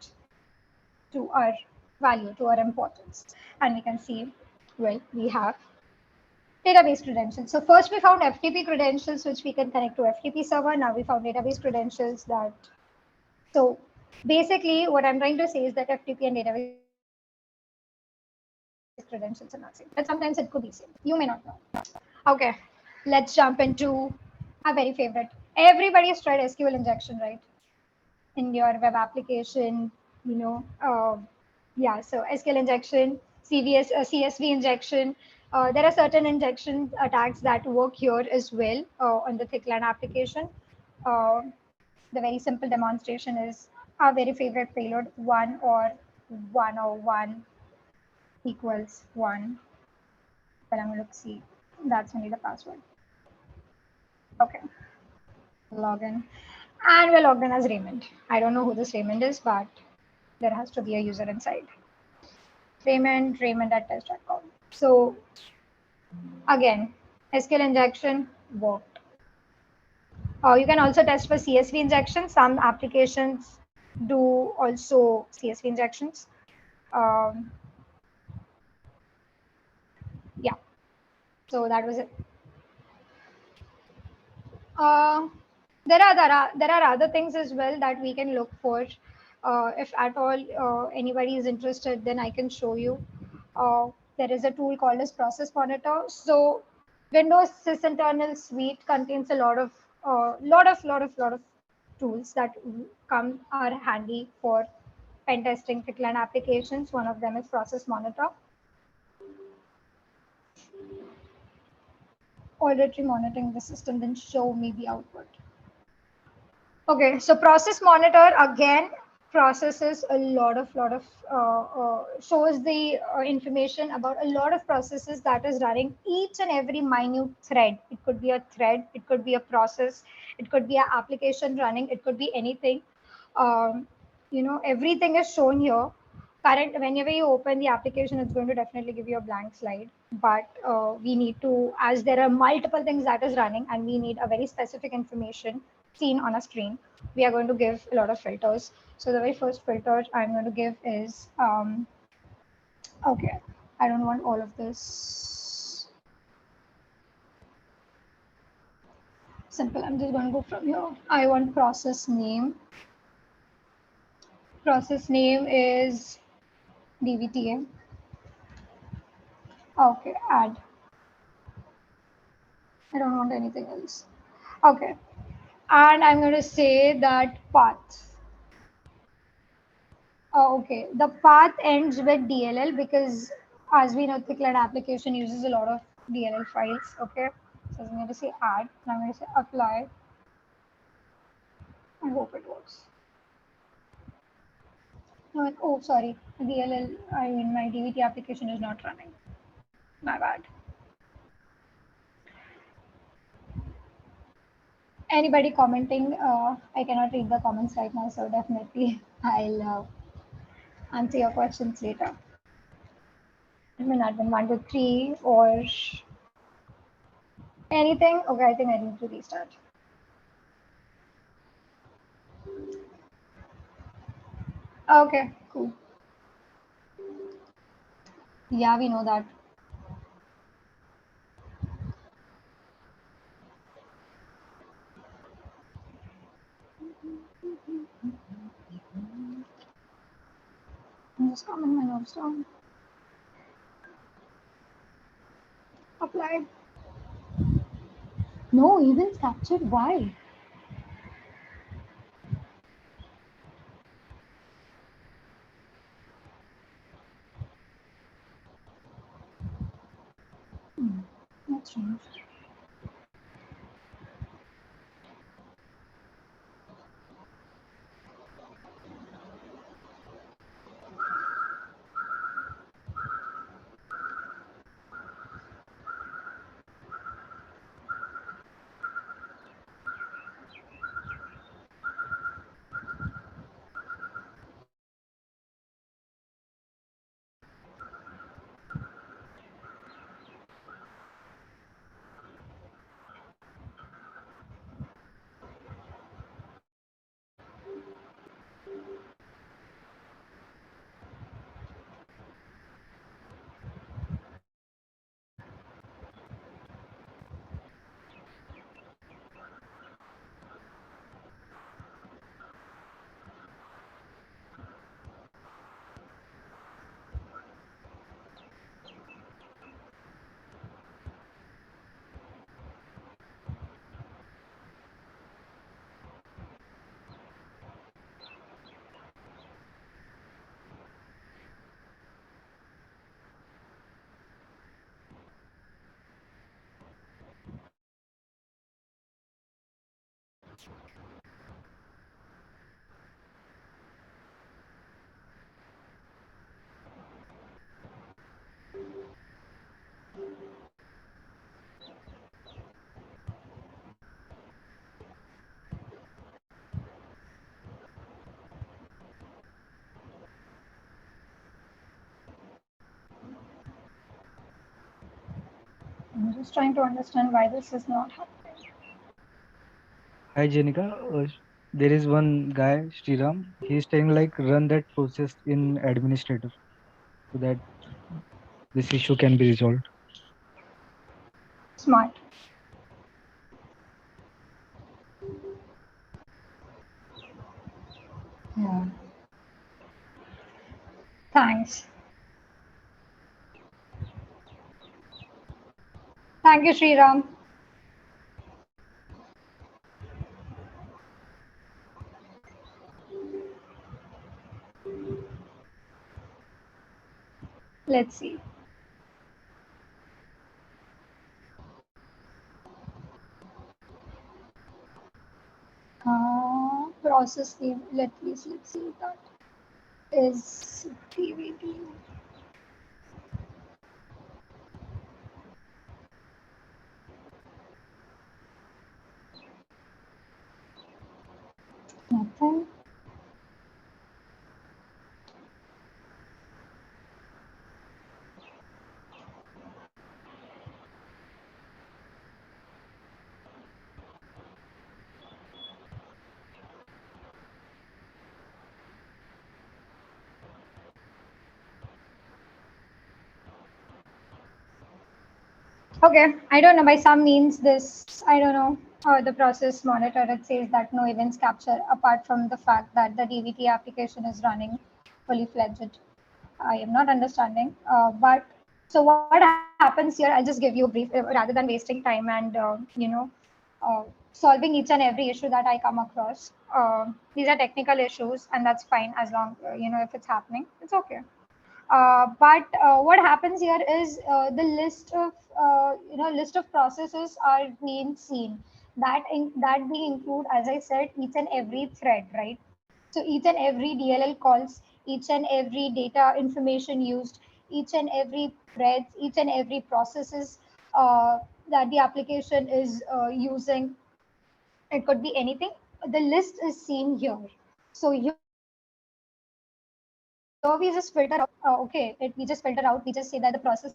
to our value, to our importance. And we can see, well, we have database credentials. So first we found FTP credentials, which we can connect to FTP server. Now we found database credentials that, so basically what I'm trying to say is that FTP and database credentials are not same, but sometimes it could be same. You may not know. Okay, let's jump into our very favorite. Everybody has tried SQL injection, right? In your web application, you know, yeah, so SQL injection, CSV injection. There are certain injection attacks that work here as well on the thickline application. Uh, the very simple demonstration is our very favorite payload 1 or 101 equals 1. But I'm going to see that's only the password. Okay, login. And we're logged in as Raymond. I don't know who this Raymond is, but there has to be a user inside. Raymond at test.com. So again, SQL injection worked. You can also test for CSV injection. Some applications do also CSV injections. Um, yeah, so that was it. Uh, there are other things as well that we can look for. If at all anybody is interested, then I can show you. There is a tool called as Process Monitor. So Windows Sysinternal Suite contains a lot of tools that come are handy for pen testing Ticlan applications. One of them is Process Monitor. Auditory monitoring the system, then show me the output. Okay, so process monitor again processes a lot of shows the information about a lot of processes that is running each and every minute thread. It could be a thread, it could be a process, it could be an application running, it could be anything. Um, everything is shown here. Current Whenever you open the application, it's going to definitely give you a blank slide. But we need to, as there are multiple things that is running, and we need a very specific information seen on a screen, we are going to give a lot of filters. So the very first filter I'm going to give is okay. I don't want all of this. Simple. I'm just going to go from here. I want process name. Process name is DVTA. Okay, add. I don't want anything else. Okay, and I'm going to say that path. Okay, the path ends with DLL because, as we know, Thickland application uses a lot of DLL files. Okay, so I'm going to say add, and I'm going to say apply. I hope it works. No, oh, sorry, DLL. I mean, my DVT application is not running. My bad. Anybody commenting? I cannot read the comments right now, so definitely I'll answer your questions later. Admin 123 or anything. Okay, I think I need to restart. Okay, cool. Yeah, we know that. I'm just calming my nerves down. Apply. No, events captured. Why? That's strange. I'm just trying to understand why this is not happening. Hi Jenica, there is one guy, Sriram. He is saying like run that process in administrator so that this issue can be resolved. Smart. Yeah. Thanks. Thank you, Sriram. Let's see. Process name. Let's see that is DVD. Nothing. Okay, I don't know. By some means, this I don't know. The process monitor it says that no events capture apart from the fact that the DVT application is running fully fledged. I am not understanding. But so what happens here? I'll just give you a brief rather than wasting time and solving each and every issue that I come across. These are technical issues, and that's fine as long if it's happening, it's okay. But what happens here is the list of processes are being seen that we include, as I said, each and every thread, right? So each and every DLL calls, each and every data information used, each and every threads, each and every processes that the application is using. It could be anything. The list is seen here. So here we just filter out. We just filter out. We just say that the process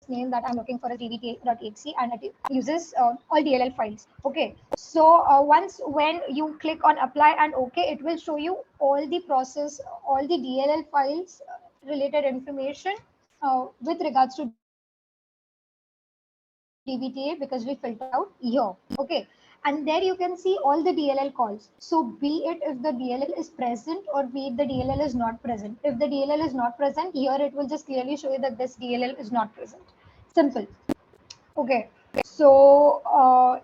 name that I'm looking for is dvta.exe, and it uses all DLL files. Okay. So once when you click on apply and OK, it will show you all the process, all the DLL files related information with regards to DVTA, because we filtered it out here. Okay. And there you can see all the DLL calls. So be it if the DLL is present or be it the DLL is not present. If the DLL is not present, here it will just clearly show you that this DLL is not present. Simple. Okay. So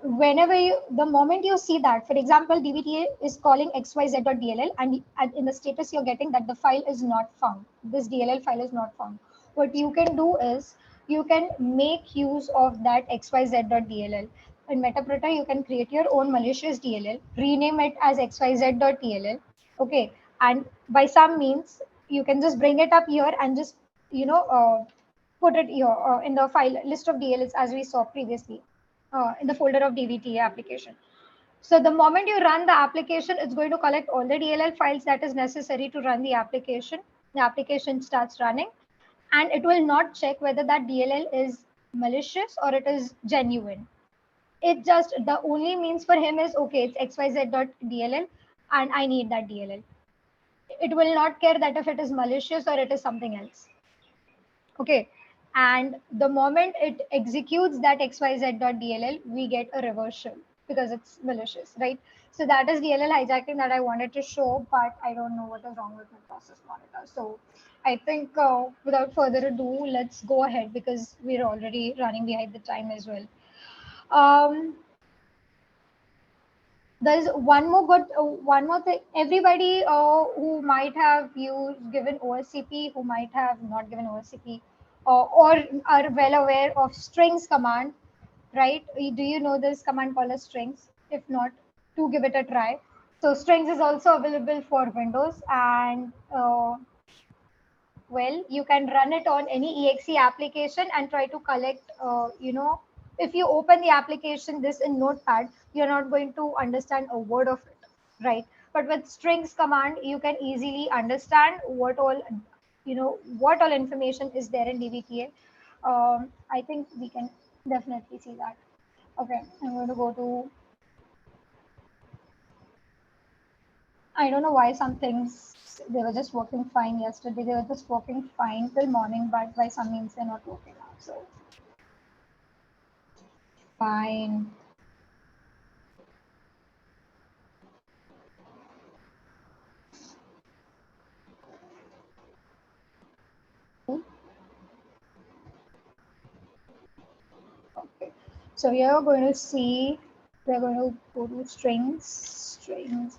whenever the moment you see that, for example, DVTA is calling xyz.dll, and in the status you're getting that the file is not found. This DLL file is not found. What you can do is you can make use of that xyz.dll. In Metaprota, you can create your own malicious DLL, rename it as xyz.dll. Okay, and by some means you can just bring it up here and just you know uh, put it here in the file list of DLLs as we saw previously in the folder of DVTA application. So the moment you run the application, it's going to collect all the DLL files that is necessary to run the application. The application starts running, and it will not check whether that DLL is malicious or it is genuine. It just, the only means for him is, okay, it's xyz.dll and I need that DLL. It will not care that if it is malicious or it is something else. Okay. And the moment it executes that xyz.dll, we get a reversal because it's malicious, right? So that is DLL hijacking that I wanted to show, but I don't know what is wrong with my process monitor. So I think without further ado, let's go ahead because we're already running behind the time as well. Um, there's one more thing. Everybody who might have used given OSCP, who might have not given OSCP, or are well aware of strings command, right? Do you know this command called as strings? If not, to give it a try. So strings is also available for Windows, and well, you can run it on any exe application and try to collect if you open the application this in notepad, you're not going to understand a word of it, right? But with strings command you can easily understand what all information is there in DVTA. I think we can definitely see that. Okay, I'm going to go to. I don't know why some things they were just working fine yesterday. They were just working fine till morning, but by some means they're not working now. So fine. Okay. So we are going to see. We're going to go to strings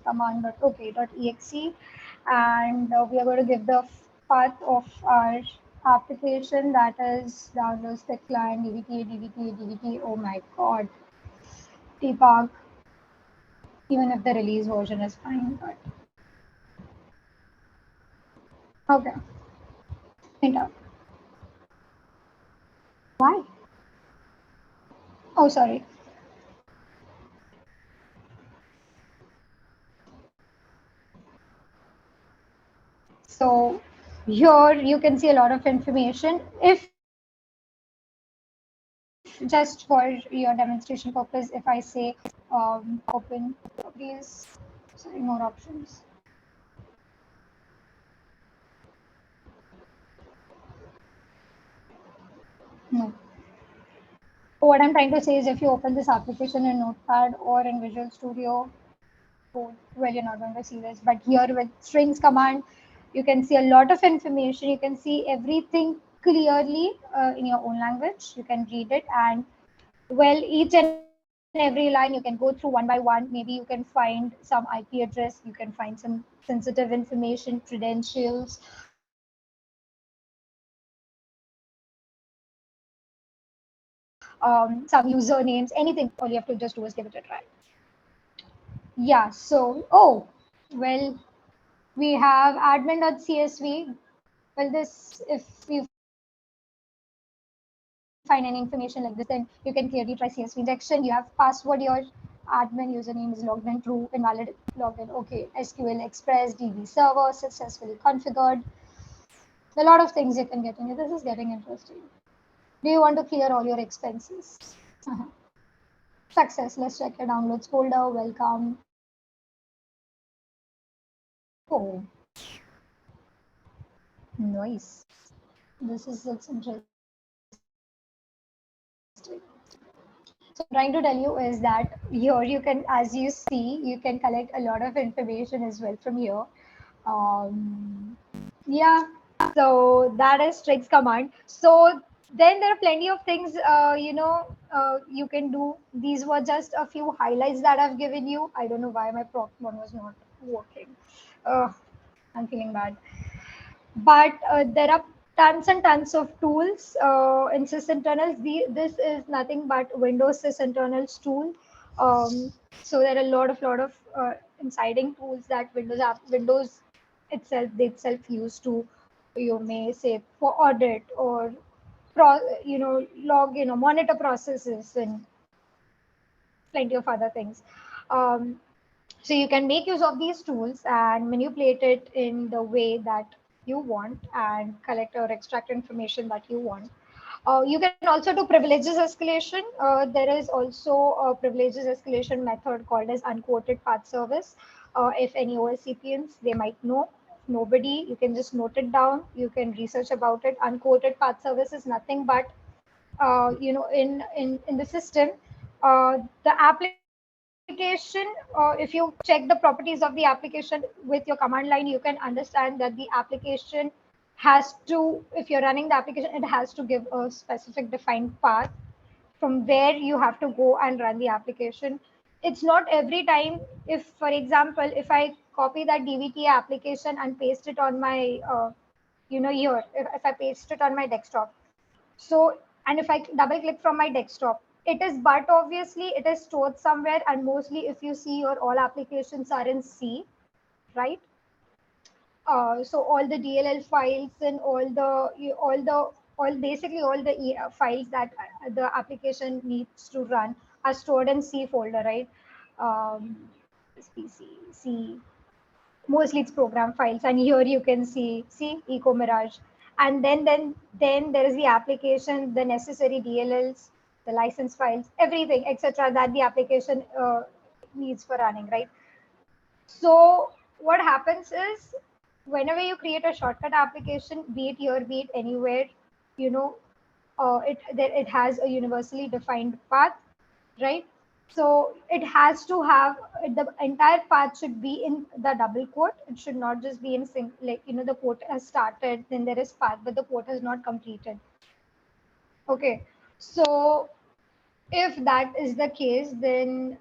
command dot okay dot exe, and we are going to give the path of our application, that is downloads the client dvt. Oh my god, debug. Even if the release version is fine, but okay. Enter. Why? Oh, sorry. So here you can see a lot of information. If just for your demonstration purpose, if I say open these, sorry, more options. No. What I'm trying to say is if you open this application in Notepad or in Visual Studio, well, you're not going to see this, but here with strings command, you can see a lot of information. You can see everything clearly in your own language. You can read it, and well, each and every line you can go through one by one. Maybe you can find some IP address, you can find some sensitive information, credentials, some usernames, anything. All you have to just do is give it a try. Yeah, so, well, we have admin.csv. Well, this, if you find any information like this, then you can clearly try CSV injection. You have password, your admin username is logged in, true, invalid, logged in. Okay, SQL Express, DB server, successfully configured. A lot of things you can get in here. This is getting interesting. Do you want to clear all your expenses? Uh-huh. Success. Let's check your downloads folder. Welcome. Oh, nice. This is looks interesting. So what I'm trying to tell you is that here you can, as you see, you can collect a lot of information as well from here. Um, yeah, so that is strings command. So then there are plenty of things, you can do. These were just a few highlights that I've given you. I don't know why my prompt one was not working. Uh, I'm feeling bad. But there are tons and tons of tools in sysinternals. This is nothing but Windows sysinternals tool. So there are a lot of inciting tools that Windows itself used to, you may say, for audit or log, monitor processes and plenty of other things. Um, so you can make use of these tools and manipulate it in the way that you want and collect or extract information that you want. You can also do privileges escalation. There is also a privileges escalation method called as unquoted path service. If any OSCPians, they might know. Nobody, you can just note it down. You can research about it. Unquoted path service is nothing but in the system, the application, if you check the properties of the application with your command line, you can understand that the application has to, if you're running the application, it has to give a specific defined path from where you have to go and run the application. It's not every time. If, for example, if I copy that dvt application and paste it on my here, if I paste it on my desktop, so, and if I double click from my desktop, it is, but obviously it is stored somewhere. And mostly, if you see, your all applications are in C, right? So all the DLL files and all basically all the files that the application needs to run are stored in C folder, right? PC, C, mostly it's program files, and here you can see eco mirage, and then there is the application, the necessary DLLs, the license files, everything, etc., that the application needs for running, right? So what happens is whenever you create a shortcut application, be it here, be it anywhere, you know, it has a universally defined path, right? So it has to have the entire path should be in the double quote. It should not just be in like the quote has started, then there is path, but the quote is not completed. Okay, so if that is the case, then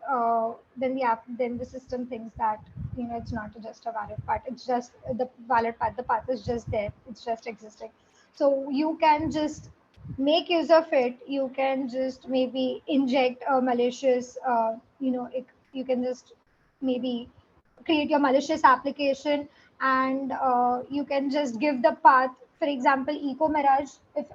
the system thinks that it's not just a valid path. It's just the valid path. The path is just there. It's just existing. So you can just make use of it. You can just maybe inject a malicious. You can just maybe create your malicious application, and you can just give the path. For example, eco mirage. If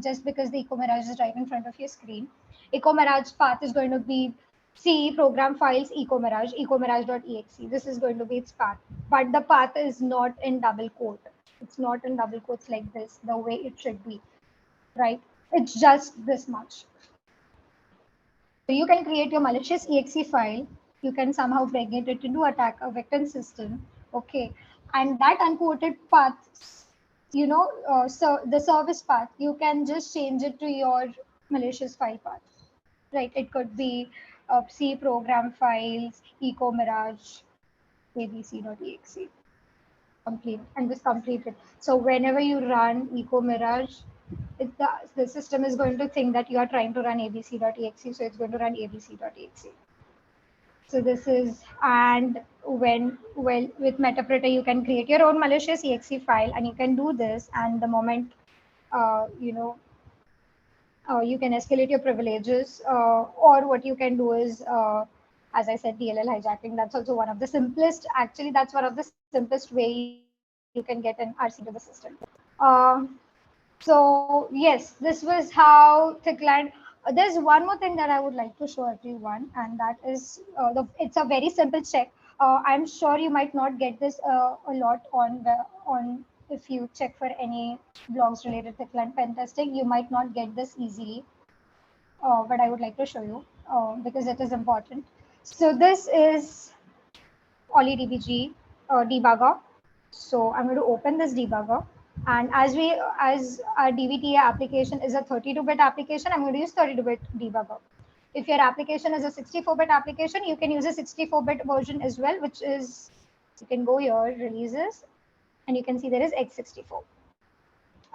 just because the eco mirage is right in front of your screen, eco mirage path is going to be C program files eco mirage.exe. This is going to be its path, but the path is not in double quote. It's not in double quotes like this, the way it should be, right? It's just this much. So you can create your malicious exe file. You can somehow bring it into attack a victim system. Okay, and that unquoted path, so the service path, you can just change it to your malicious file path. Right, it could be C program files, eco mirage, abc.exe. Complete and just complete it. So whenever you run eco mirage, the system is going to think that you are trying to run abc.exe, so it's going to run abc.exe. So this is, and with Metapreter you can create your own malicious exe file, and you can do this, and the moment uh, you know you can escalate your privileges, or what you can do is, as I said, DLL hijacking. That's also one of the simplest. Actually, that's one of the simplest way you can get an RC into the system. Uh, so yes, this was how Thickland. There's one more thing that I would like to show everyone, and that is it's a very simple check. I'm sure you might not get this a lot on if you check for any blogs related to Thickland pen testing. You might not get this easily, but I would like to show you because it is important. So this is OllyDBG debugger. So I'm going to open this debugger, and as our DVTA application is a 32-bit application, I'm going to use 32-bit debugger. If your application is a 64-bit application, you can use a 64-bit version as well, which is, you can go here, releases, and you can see there is x64.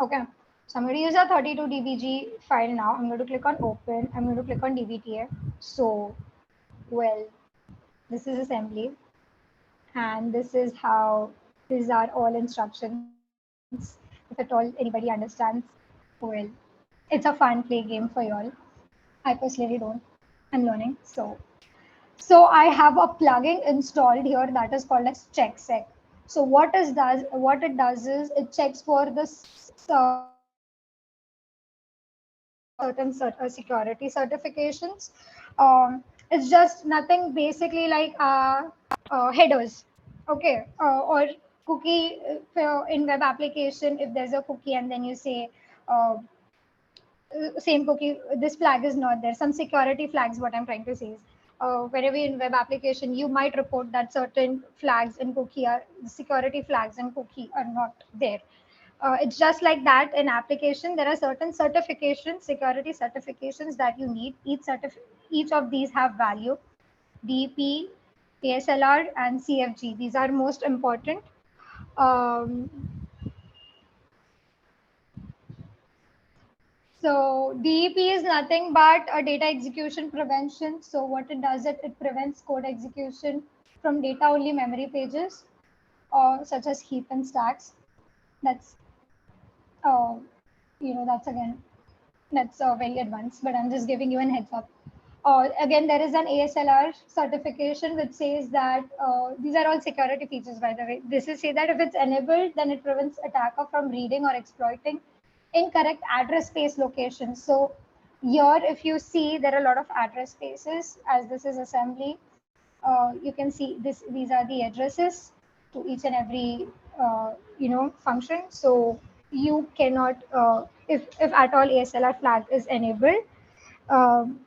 Okay, so I'm going to use a 32 dbg file now. I'm going to click on open. I'm going to click on DVTA. So, well, this is assembly, and this is how, these are all instructions. If at all anybody understands, well, it's a fun play game for y'all. I personally don't. I'm learning. So I have a plugin installed here that is called as checksec. So what it does is it checks for the certain security certifications. It's just nothing basically like headers, okay, or cookie in web application. If there's a cookie and then you say uh, same cookie, this flag is not there. Some security flags. What I'm trying to say is, whenever in web application, you might report that certain flags in cookie are security flags in cookie are not there. It's just like that in application. There are certain certifications, security certifications that you need. Each of these have value. DP, ASLR, and CFG. These are most important. Um, So DEP is nothing but a data execution prevention. So what it does, it prevents code execution from data only memory pages, or such as heap and stacks. That's uh, that's again, that's very advanced, but I'm just giving you an heads up. Again, there is an ASLR certification which says that these are all security features, by the way. This is say that if it's enabled, then it prevents attacker from reading or exploiting incorrect address space locations. So here, if you see, there are a lot of address spaces. As this is assembly, you can see this. These are the addresses to each and every function. So you cannot, if at all ASLR flag is enabled, Um,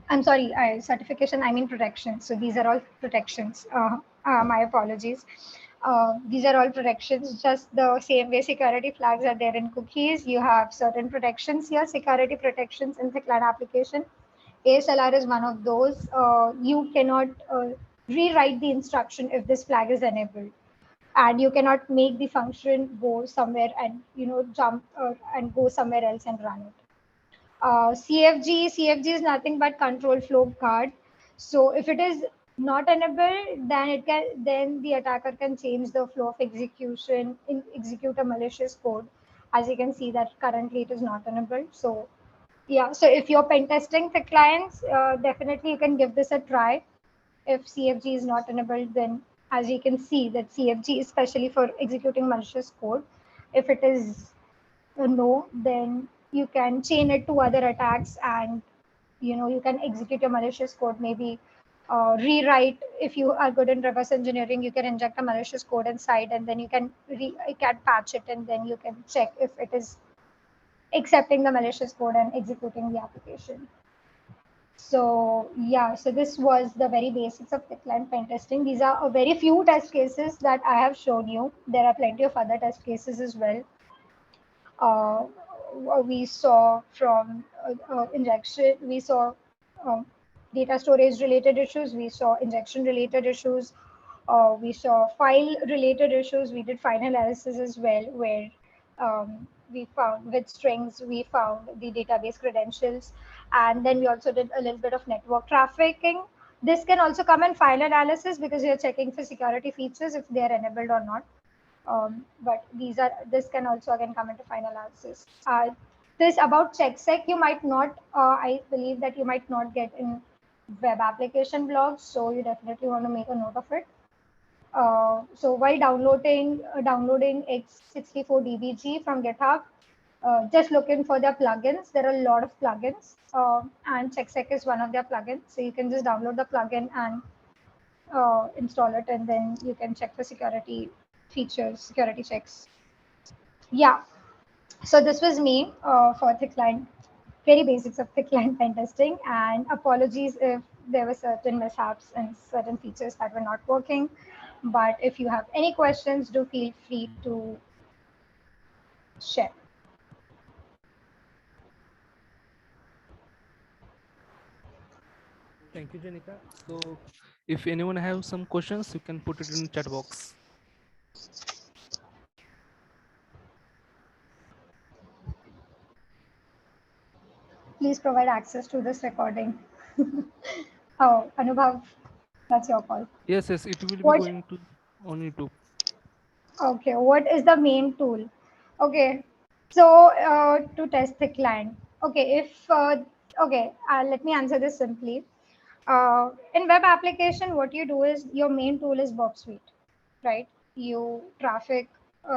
I'm sorry, certification, I mean protection. So these are all protections. My apologies. These are all protections, just the same way security flags are there in cookies. You have certain protections here, security protections in the client application. ASLR is one of those. You cannot rewrite the instruction if this flag is enabled, and you cannot make the function go somewhere and jump and go somewhere else and run it. CFG is nothing but control flow card. So if it is not enabled, then the attacker can change the flow of execution in execute a malicious code. As you can see that currently it is not enabled. So yeah, so if you're pen testing the clients, definitely you can give this a try. If CFG is not enabled, then as you can see that CFG is especially for executing malicious code. If it is no, then you can chain it to other attacks, and you can execute your malicious code. Maybe rewrite. If you are good in reverse engineering, you can inject a malicious code inside, and then you can patch it, and then you can check if it is accepting the malicious code and executing the application. So yeah, so this was the very basics of client pen testing. These are a very few test cases that I have shown you. There are plenty of other test cases as well. uh, we saw from injection, we saw um, data storage related issues, we saw injection related issues, we saw file related issues. We did file analysis as well, where we found with strings, we found the database credentials, and then we also did a little bit of network trafficking. This can also come in file analysis because you're checking for security features if they are enabled or not. But this can also again come into file analysis. This about checksec, you might not, I believe that you might not get in web application blogs, so you definitely want to make a note of it. So while downloading x64dbg from GitHub, just looking for their plugins. There are a lot of plugins, and checksec is one of their plugins. So you can just download the plugin and install it, and then you can check for security features, security checks. Yeah, so this was me for the client, very basics of the client pen testing, and apologies if there were certain mishaps and certain features that were not working. But if you have any questions, do feel free to share. Thank you, Janika. So, if anyone have some questions, you can put it in chat box. Please provide access to this recording. Oh, Anubhav, that's your call. Yes, yes, it will be What going to on YouTube. Okay, what is the main tool? Okay, so to test the client. Okay, if okay, let me answer this simply. In web application, what you do is your main tool is Bob Suite, right? You traffic,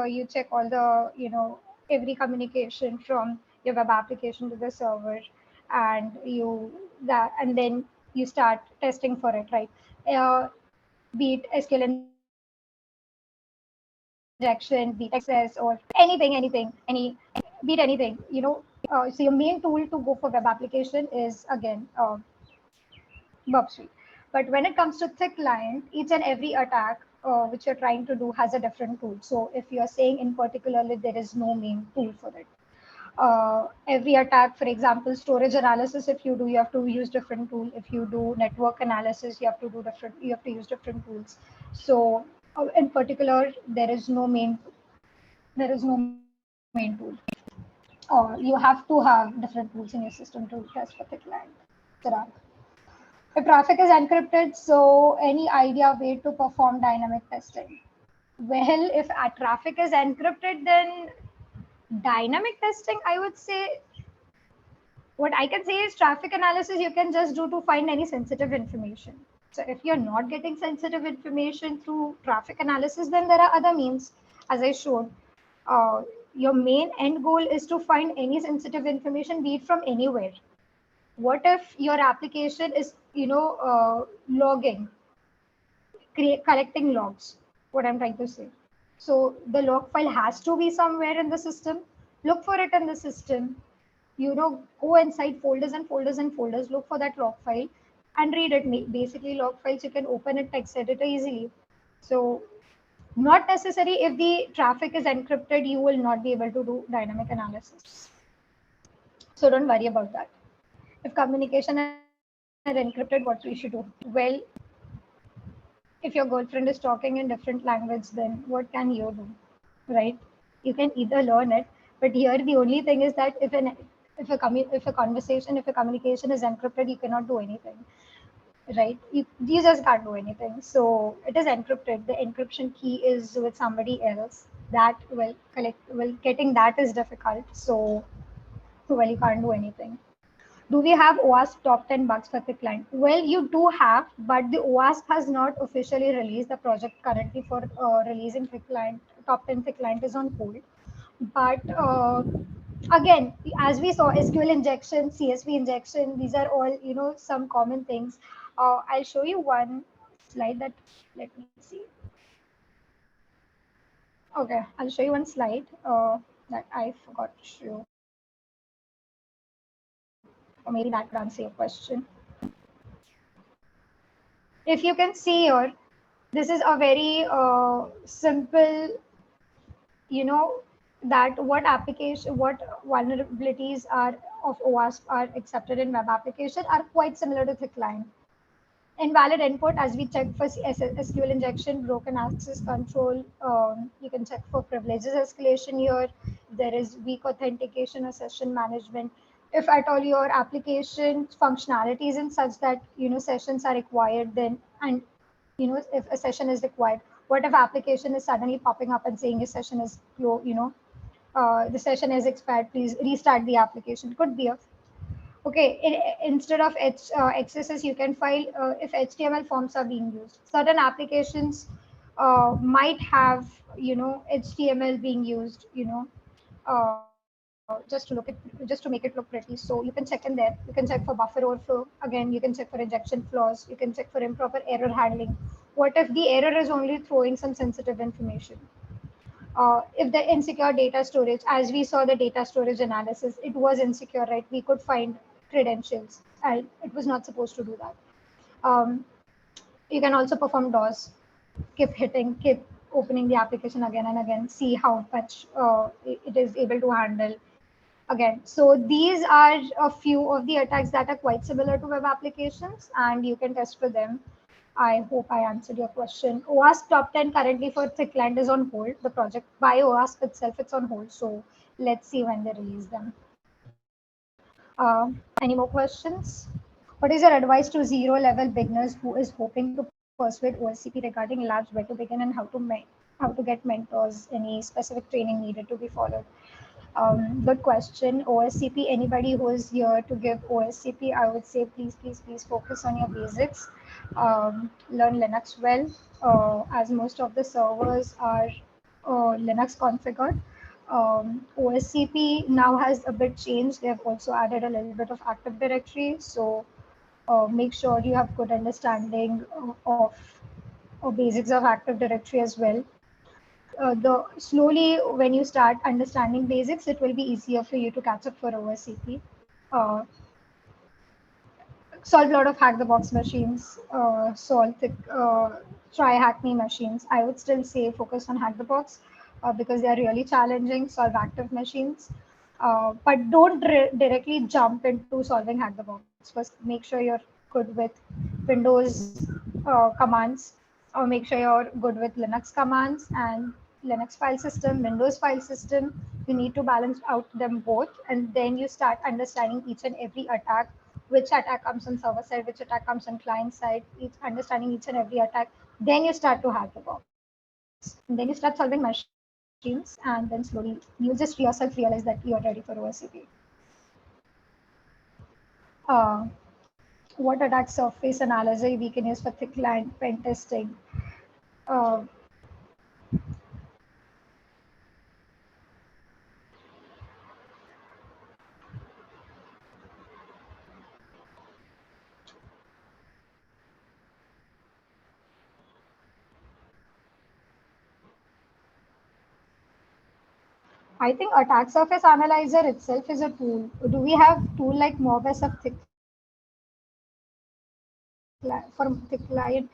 you check all the every communication from your web application to the server, and and then you start testing for it, right? Be it SQL injection, be it access, or anything, be it anything, so your main tool to go for web application is again Bob Suite. But when it comes to thick client, each and every attack which you're trying to do has a different tool. So if you're saying in particularly there is no main tool for it. Every attack, for example, storage analysis, if you do, you have to use different tool. If you do network analysis, you have to use different tools. So in particular, there is no main tool. You have to have different tools in your system to test for thick client. There are. If traffic is encrypted, so any idea way to perform dynamic testing? Well, if our traffic is encrypted, then dynamic testing, I would say, what I can say is traffic analysis you can just do to find any sensitive information. So if you're not getting sensitive information through traffic analysis, then there are other means, as I showed. Uh, your main end goal is to find any sensitive information, be it from anywhere. What if your application is, logging, collecting logs? What I'm trying to say. So the log file has to be somewhere in the system. Look for it in the system. go inside folders and folders and folders, look for that log file and read it. Basically, log files, you can open it text editor easily. So not necessary, if the traffic is encrypted, you will not be able to do dynamic analysis. So don't worry about that. If communication are encrypted, what we should do? Well, if your girlfriend is talking in different language, then what can you do? Right? You can either learn it, but here the only thing is that if a conversation, if a communication is encrypted, you cannot do anything. Right? You just can't do anything. So it is encrypted. The encryption key is with somebody else. That will collect. Well, getting that is difficult. So well, you can't do anything. Do we have OWASP top 10 bugs for the client? Well, you do have, but the OWASP has not officially released. The project currently for releasing the client top 10 the client is on hold. But again, as we saw, SQL injection, CSV injection, these are all some common things. I'll show you one slide that, let me see. Okay, I'll show you one slide that I forgot to show, or maybe that could answer your question. If you can see here, this is a very simple, you know, that what vulnerabilities are of OWASP are accepted in web application are quite similar to the client. Invalid input, as we check for SQL injection, broken access control. You can check for privileges escalation here. There is weak authentication or session management. If at all your application functionality isn't such that sessions are required, then and if a session is required, what if application is suddenly popping up and saying your session is the session is expired, please restart the application? Could be a Okay, instead of XSS, you can file if HTML forms are being used. Certain applications might have, HTML being used, just to make it look pretty. So you can check in there. You can check for buffer overflow. Again, you can check for injection flaws. You can check for improper error handling. What if the error is only throwing some sensitive information? If the insecure data storage, as we saw the data storage analysis, it was insecure, right? We could find credentials, and it was not supposed to do that. Um, you can also perform DOS, keep opening the application again and again, see how much it is able to handle again. So these are a few of the attacks that are quite similar to web applications, and you can test for them. I hope I answered your question. OWASP top 10 currently for Thickland is on hold. The project by OWASP itself, it's on hold. So let's see when they release them. Any more questions? What is your advice to zero level beginners who is hoping to persuade OSCP regarding labs, where to begin and how to get mentors, any specific training needed to be followed? Good question. OSCP, anybody who is here to give OSCP, I would say please focus on your basics. Learn Linux well, as most of the servers are Linux configured. OSCP now has a bit changed. They have also added a little bit of Active Directory. So make sure you have good understanding of basics of Active Directory as well. The slowly, when you start understanding basics, it will be easier for you to catch up for OSCP. Uh, solve a lot of hack the box machines, try hack me machines. I would still say focus on hack the box because they are really challenging. Solve active machines, but don't directly jump into solving hack the box. First, make sure you're good with Windows commands, or make sure you're good with Linux commands and Linux file system, Windows file system. You need to balance out them both, and then you start understanding each and every attack, which attack comes on server side, which attack comes on client side, understanding each and every attack. Then you start to hack the box. And then you start solving machines, and then slowly you just yourself realize that you are ready for OSCP. Uh, what attack surface analysis we can use for thick line pen testing? Uh, I think attack surface analyzer itself is a tool. Do we have tool like MobS of thick for thick client?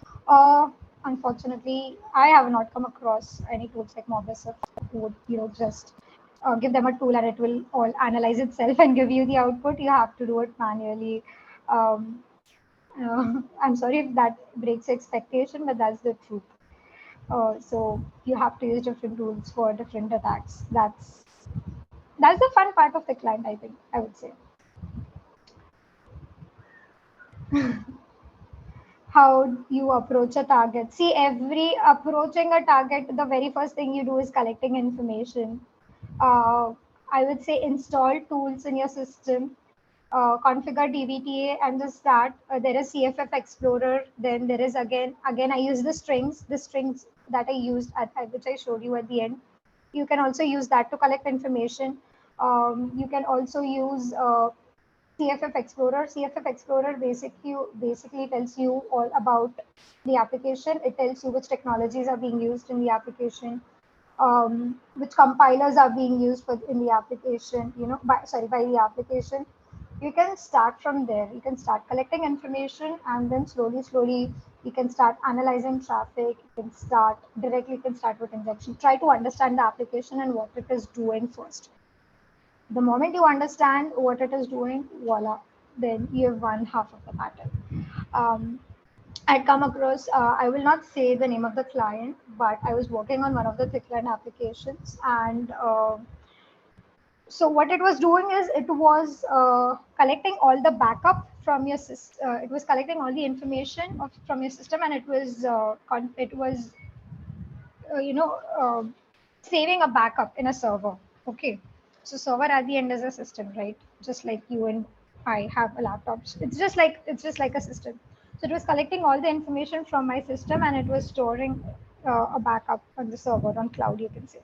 Unfortunately, I have not come across any tools like MobS of would just give them a tool and it will all analyze itself and give you the output. You have to do it manually. Um, I'm sorry if that breaks expectation, but that's the truth. So you have to use different tools for different attacks. That's the fun part of the client, I think. I would say. How you approach a target. See, every approaching a target, the very first thing you do is collecting information. Uh, I would say install tools in your system, configure DBTA, and just start. There is CFF Explorer. Then there is again I use the strings that I used which I showed you at the end. You can also use that to collect information. You can also use CFF Explorer. CFF Explorer basically tells you all about the application. It tells you which technologies are being used in the application, which compilers are being used in the application. By the application. You can start from there. You can start collecting information, and then slowly, you can start analyzing traffic. You can start with injection. Try to understand the application and what it is doing first. The moment you understand what it is doing, voila, then you have won half of the battle. Um, I'd come across, I will not say the name of the client, but I was working on one of the thickline applications. And so what it was doing is it was collecting all the backup from your system. It was collecting all the information from your system, and it was saving a backup in a server. Okay, so server at the end is a system, right? Just like you and I have a laptop. It's just like a system. So it was collecting all the information from my system, and it was storing a backup on the server on cloud, you can say.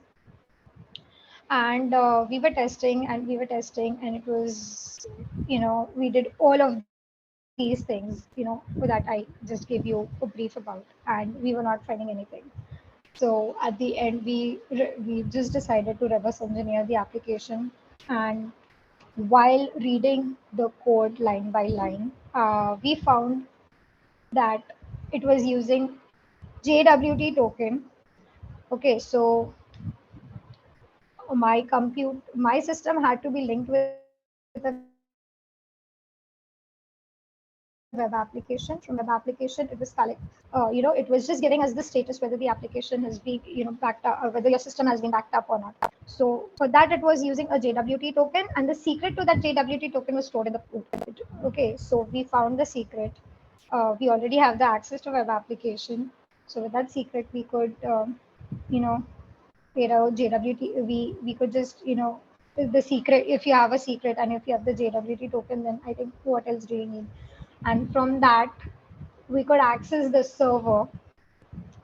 And we were testing, and it was, we did all of these things, that I just gave you a brief about, and we were not finding anything. So at the end, we just decided to reverse engineer the application, and while reading the code line by line, we found that it was using JWT token. Okay, so my system had to be linked with a web application. From web application, it was it was just giving us the status whether the application has been, backed up, whether your system has been backed up or not. So for that, it was using a JWT token, and the secret to that JWT token was stored in the code. Okay, so we found the secret. We already have the access to web application. So with that secret, we could, you know, JWT. We could just, the secret. If you have a secret and if you have the JWT token, then I think what else do you need? And from that, we could access the server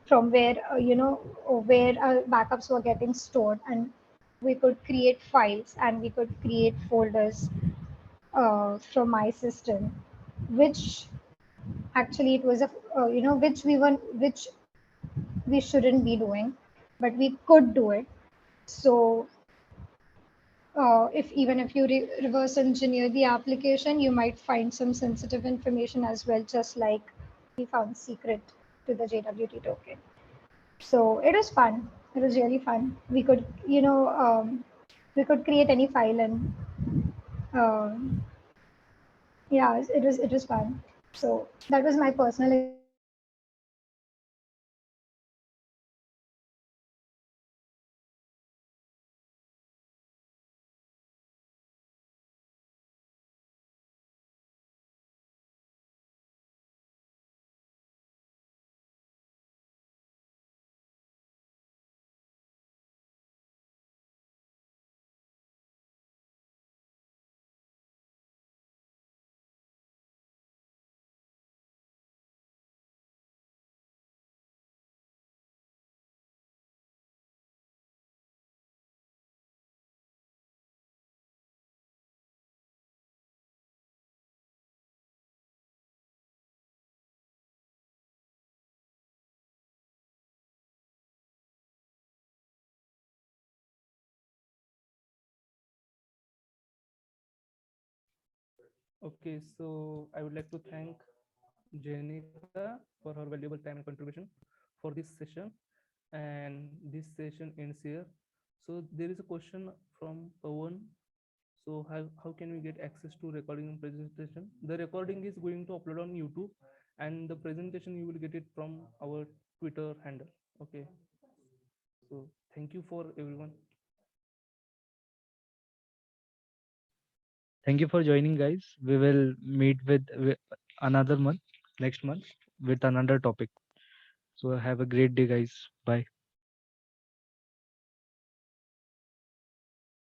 from where where backups were getting stored, and we could create files and we could create folders from my system, which actually it was a which we shouldn't be doing, but we could do it. So if even if you reverse engineer the application, you might find some sensitive information as well, just like we found secret to the JWT token. So it was fun. It was really fun. We could create any file, and um, yeah, it was fun. So that was my personal experience with JWT token. Okay, so I would like to thank Jenica for her valuable time and contribution for this session. And this session ends here. So there is a question from Pawan. So how can we get access to recording and presentation? The recording is going to upload on YouTube, and the presentation you will get it from our Twitter handle. Okay. So thank you for everyone. Thank you for joining, guys. We will meet with another month, next month, with another topic. So have a great day, guys. Bye.